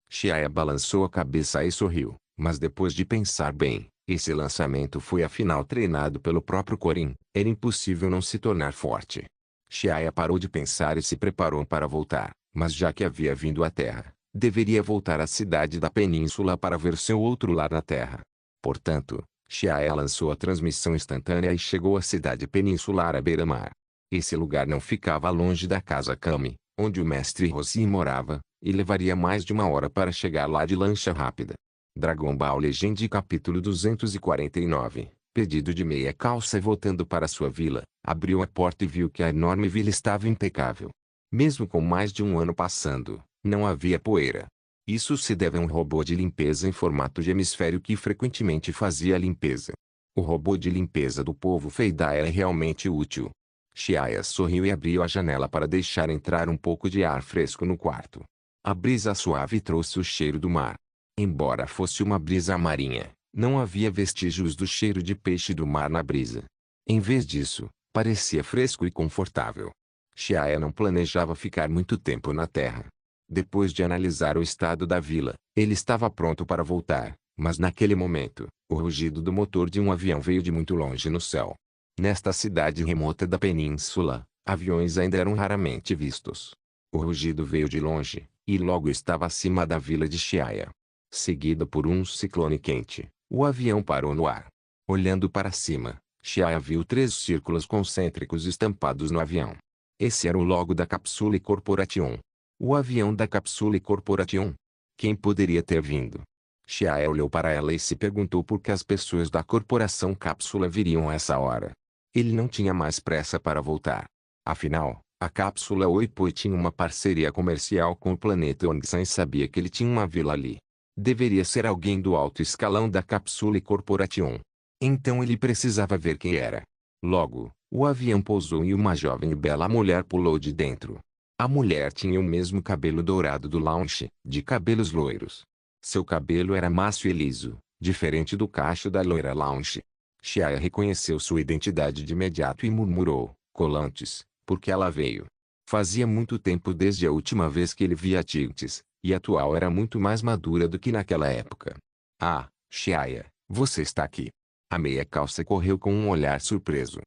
Xiaia balançou a cabeça e sorriu, mas depois de pensar bem, esse lançamento foi afinal treinado pelo próprio Corin, era impossível não se tornar forte. Xiaia parou de pensar e se preparou para voltar, mas já que havia vindo à Terra, deveria voltar à cidade da Península para ver seu outro lar na Terra. Portanto, Xiaia lançou a transmissão instantânea e chegou à cidade peninsular à beira-mar. Esse lugar não ficava longe da casa Kami, onde o mestre Roshi morava, e levaria mais de 1 hora para chegar lá de lancha rápida. Dragon Ball Legend capítulo 249, pedido de meia calça. Voltando para sua vila, abriu a porta e viu que a enorme vila estava impecável. Mesmo com mais de 1 ano passando, não havia poeira. Isso se deve a um robô de limpeza em formato de hemisfério que frequentemente fazia a limpeza. O robô de limpeza do povo Feida era realmente útil. Xiaia sorriu e abriu a janela para deixar entrar um pouco de ar fresco no quarto. A brisa suave trouxe o cheiro do mar. Embora fosse uma brisa marinha, não havia vestígios do cheiro de peixe do mar na brisa. Em vez disso, parecia fresco e confortável. Xiaia não planejava ficar muito tempo na terra. Depois de analisar o estado da vila, ele estava pronto para voltar, mas naquele momento, o rugido do motor de um avião veio de muito longe no céu. Nesta cidade remota da península, aviões ainda eram raramente vistos. O rugido veio de longe, e logo estava acima da vila de Xiaia. Seguido por um ciclone quente, o avião parou no ar. Olhando para cima, Xiaia viu 3 círculos concêntricos estampados no avião. Esse era o logo da Capsule Corporation. O avião da Capsule Corporation. Quem poderia ter vindo? Xiaia olhou para ela e se perguntou por que as pessoas da Corporação Cápsula viriam a essa hora. Ele não tinha mais pressa para voltar. Afinal, a Cápsula Oipoi tinha uma parceria comercial com o planeta Ongsan e sabia que ele tinha uma vila ali. Deveria ser alguém do alto escalão da Capsule Corporation. Então ele precisava ver quem era. Logo, o avião pousou e uma jovem e bela mulher pulou de dentro. A mulher tinha o mesmo cabelo dourado do Launch, de cabelos loiros. Seu cabelo era macio e liso, diferente do cacho da loira Launch. Xiaia reconheceu sua identidade de imediato e murmurou, Colantes, porque ela veio. Fazia muito tempo desde a última vez que ele via Tigtes, e a atual era muito mais madura do que naquela época. Ah, Xiaia, você está aqui. A meia calça correu com um olhar surpreso.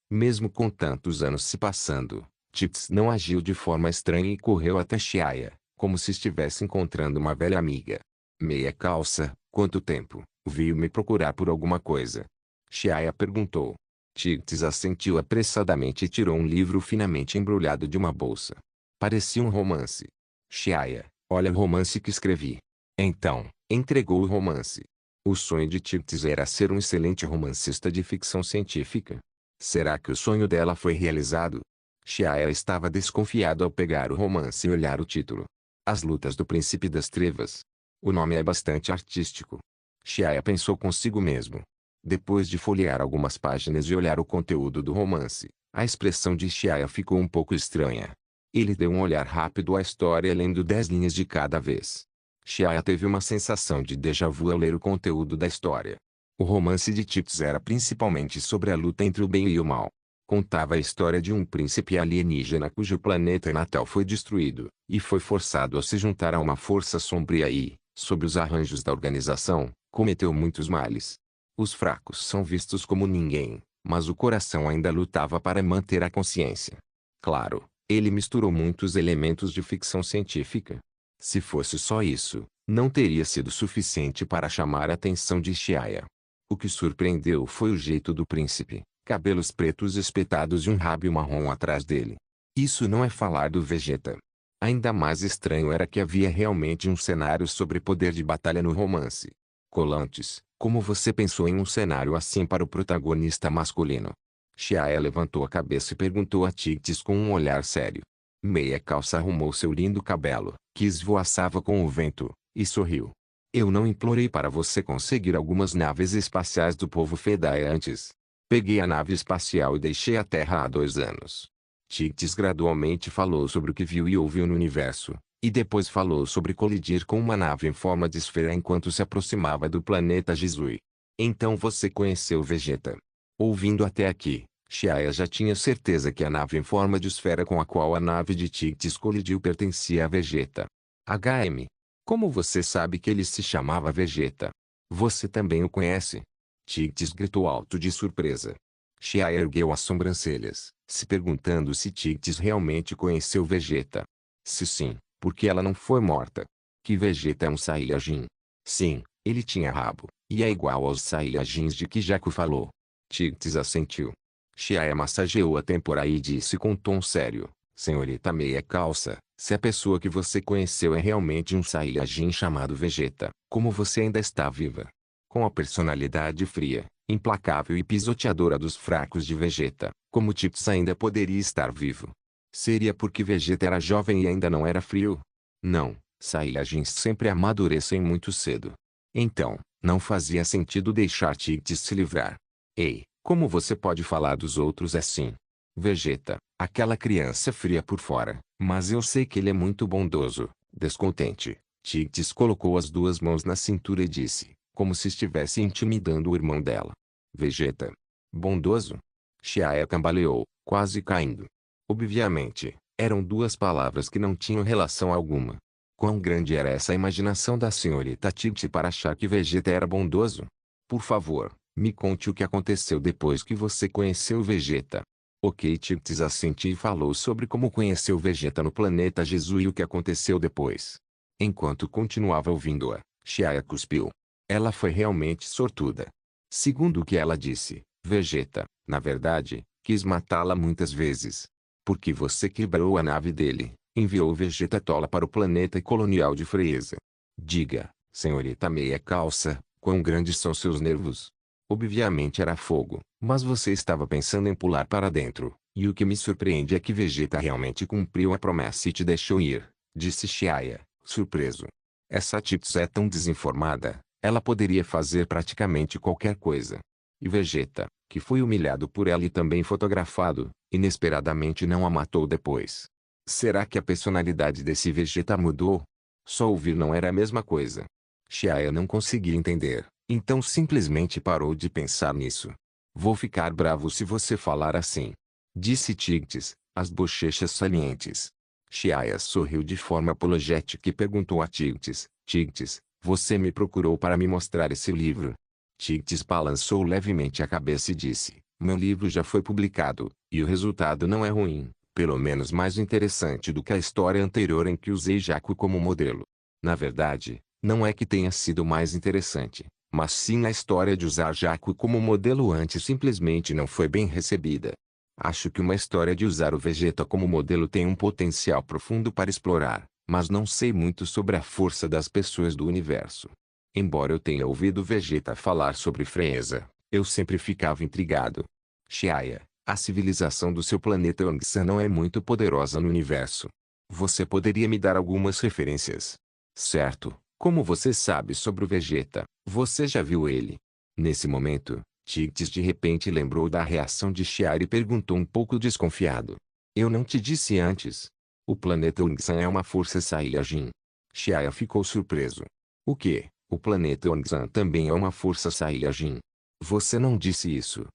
Mesmo com tantos anos se passando, Tigtes não agiu de forma estranha e correu até Xiaia, como se estivesse encontrando uma velha amiga. Meia calça, quanto tempo? Veio me procurar por alguma coisa? Xiaia perguntou. Tigtes assentiu apressadamente e tirou um livro finamente embrulhado de uma bolsa. Parecia um romance. Xiaia, olha o romance que escrevi. Então, entregou o romance. O sonho de Tigtes era ser um excelente romancista de ficção científica. Será que o sonho dela foi realizado? Xiaia estava desconfiado ao pegar o romance e olhar o título. As Lutas do Príncipe das Trevas. O nome é bastante artístico. Xiaia pensou consigo mesmo. Depois de folhear algumas páginas e olhar o conteúdo do romance, a expressão de Xiaia ficou um pouco estranha. Ele deu um olhar rápido à história lendo 10 linhas de cada vez. Xiaia teve uma sensação de déjà vu ao ler o conteúdo da história. O romance de Tigtes era principalmente sobre a luta entre o bem e o mal. Contava a história de um príncipe alienígena cujo planeta natal foi destruído, e foi forçado a se juntar a uma força sombria e, sob os arranjos da organização, cometeu muitos males. Os fracos são vistos como ninguém, mas o coração ainda lutava para manter a consciência. Claro, ele misturou muitos elementos de ficção científica. Se fosse só isso, não teria sido suficiente para chamar a atenção de Xiaia. O que surpreendeu foi o jeito do príncipe, cabelos pretos espetados e um rabo marrom atrás dele. Isso não é falar do Vegeta. Ainda mais estranho era que havia realmente um cenário sobre poder de batalha no romance. Colantes, como você pensou em um cenário assim para o protagonista masculino? Xiaia levantou a cabeça e perguntou a Tigtes com um olhar sério. Meia calça arrumou seu lindo cabelo, que esvoaçava com o vento, e sorriu. Eu não implorei para você conseguir algumas naves espaciais do povo Fedai antes. Peguei a nave espacial e deixei a Terra há 2 anos. Tigtes gradualmente falou sobre o que viu e ouviu no universo, e depois falou sobre colidir com uma nave em forma de esfera enquanto se aproximava do planeta Jizui. Então você conheceu Vegeta. Ouvindo até aqui, Chiaya já tinha certeza que a nave em forma de esfera com a qual a nave de Tigtes colidiu pertencia a Vegeta. HM. Como você sabe que ele se chamava Vegeta? Você também o conhece? Tigtes gritou alto de surpresa. Chiaya ergueu as sobrancelhas, se perguntando se Tigtes realmente conheceu Vegeta. Se sim, por que ela não foi morta? Que Vegeta é um Saiyajin? Sim, ele tinha rabo, e é igual aos Saiyajins de que Jaco falou. Tigtes assentiu. Chiaya massageou a têmpora e disse com tom sério: Senhorita Meia Calça, se a pessoa que você conheceu é realmente um Saiyajin chamado Vegeta, como você ainda está viva? Com a personalidade fria, implacável e pisoteadora dos fracos de Vegeta, como Tigtes ainda poderia estar vivo? Seria porque Vegeta era jovem e ainda não era frio? Não, Saiyajins sempre amadurecem muito cedo. Então, não fazia sentido deixar Tigtes se livrar. Ei, como você pode falar dos outros assim? Vegeta, aquela criança fria por fora, mas eu sei que ele é muito bondoso. Descontente, Tigtes colocou as duas mãos na cintura e disse, como se estivesse intimidando o irmão dela. Vegeta. Bondoso? Chiaya cambaleou, quase caindo. Obviamente, eram duas palavras que não tinham relação alguma. Quão grande era essa imaginação da senhorita Tigtes para achar que Vegeta era bondoso? Por favor, me conte o que aconteceu depois que você conheceu Vegeta. Ok, Tigtes assentiu e falou sobre como conheceu Vegeta no planeta Jesus e o que aconteceu depois. Enquanto continuava ouvindo-a, Chiaya cuspiu. Ela foi realmente sortuda. Segundo o que ela disse, Vegeta, na verdade, quis matá-la muitas vezes. Porque você quebrou a nave dele, enviou Vegeta Tola para o planeta colonial de Frieza. Diga, senhorita Meia Calça, quão grandes são seus nervos? Obviamente era fogo, mas você estava pensando em pular para dentro, e o que me surpreende é que Vegeta realmente cumpriu a promessa e te deixou ir, disse Chiaya, surpreso. Essa Tigtes é tão desinformada, ela poderia fazer praticamente qualquer coisa. E Vegeta, que foi humilhado por ela e também fotografado, inesperadamente não a matou depois. Será que a personalidade desse Vegeta mudou? Só ouvir não era a mesma coisa. Chiaya não conseguia entender, então simplesmente parou de pensar nisso. Vou ficar bravo se você falar assim, disse Tigtes, as bochechas salientes. Chiaya sorriu de forma apologética e perguntou a Tigtes, Tigtes, você me procurou para me mostrar esse livro? Tigtes balançou levemente a cabeça e disse, meu livro já foi publicado, e o resultado não é ruim, pelo menos mais interessante do que a história anterior em que usei Jaco como modelo. Na verdade, não é que tenha sido mais interessante, mas sim a história de usar Jaco como modelo antes simplesmente não foi bem recebida. Acho que uma história de usar o Vegeta como modelo tem um potencial profundo para explorar, mas não sei muito sobre a força das pessoas do universo. Embora eu tenha ouvido Vegeta falar sobre Frieza, eu sempre ficava intrigado. Chiaya, a civilização do seu planeta Yongsan não é muito poderosa no universo. Você poderia me dar algumas referências? Certo, como você sabe sobre o Vegeta, você já viu ele? Nesse momento, Tigtes de repente lembrou da reação de Chiaya e perguntou um pouco desconfiado. Eu não te disse antes. O planeta Yongsan é uma força Saiyajin. Chiaya ficou surpreso. O quê? O planeta Yongsan também é uma força Saiyajin. Você não disse isso,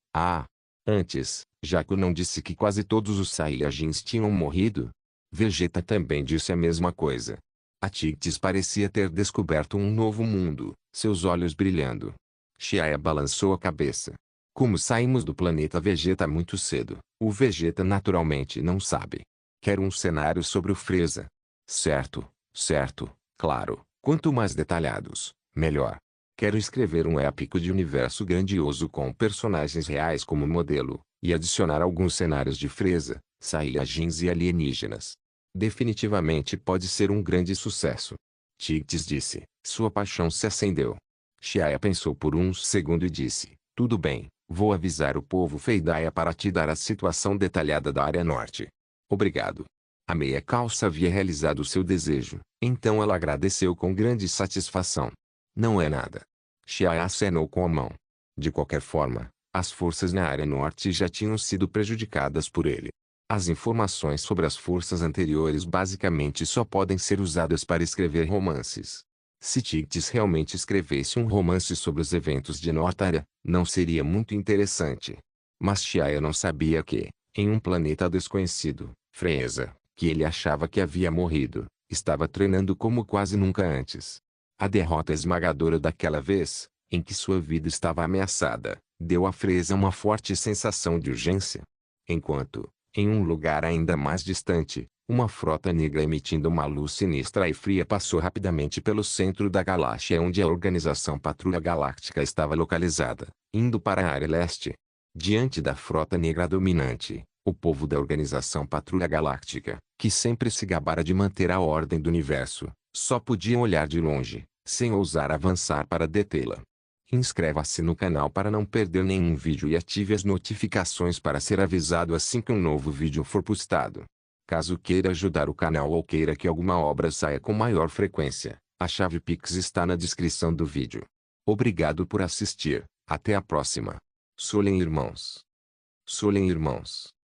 antes, Jaco não disse que quase todos os Saiyajins tinham morrido? Vegeta também disse a mesma coisa. A Tigtes parecia ter descoberto um novo mundo, seus olhos brilhando. Chiaya balançou a cabeça. Como saímos do planeta Vegeta muito cedo, o Vegeta naturalmente não sabe. Quero um cenário sobre o Frieza. Certo, certo, claro, quanto mais detalhados, melhor. Quero escrever um épico de universo grandioso com personagens reais como modelo, e adicionar alguns cenários de Frieza, Saiyajins e alienígenas. Definitivamente pode ser um grande sucesso. Tigtes disse. Sua paixão se acendeu. Chiaya pensou por um segundo e disse, tudo bem, vou avisar o povo Feidaia para te dar a situação detalhada da área norte. Obrigado. A Meia Calça havia realizado seu desejo, então ela agradeceu com grande satisfação. Não é nada. Chiaya acenou com a mão. De qualquer forma, As forças na área norte já tinham sido prejudicadas por ele. As informações sobre as forças anteriores basicamente só podem ser usadas para escrever romances. Se Tigtes realmente escrevesse um romance sobre os eventos de Northaria, não seria muito interessante. Mas Shia não sabia que, em um planeta desconhecido, Freeza, que ele achava que havia morrido, estava treinando como quase nunca antes. A derrota esmagadora daquela vez, em que sua vida estava ameaçada, deu a Freeza uma forte sensação de urgência. Enquanto, em um lugar ainda mais distante, uma frota negra emitindo uma luz sinistra e fria passou rapidamente pelo centro da galáxia onde a Organização Patrulha Galáctica estava localizada, indo para a área leste. Diante da frota negra dominante, o povo da Organização Patrulha Galáctica, que sempre se gabara de manter a ordem do universo, só podia olhar de longe, sem ousar avançar para detê-la. Inscreva-se no canal para não perder nenhum vídeo e ative as notificações para ser avisado assim que um novo vídeo for postado. Caso queira ajudar o canal ou queira que alguma obra saia com maior frequência, a chave Pix está na descrição do vídeo. Obrigado por assistir, até a próxima. Solen irmãos. Solen irmãos.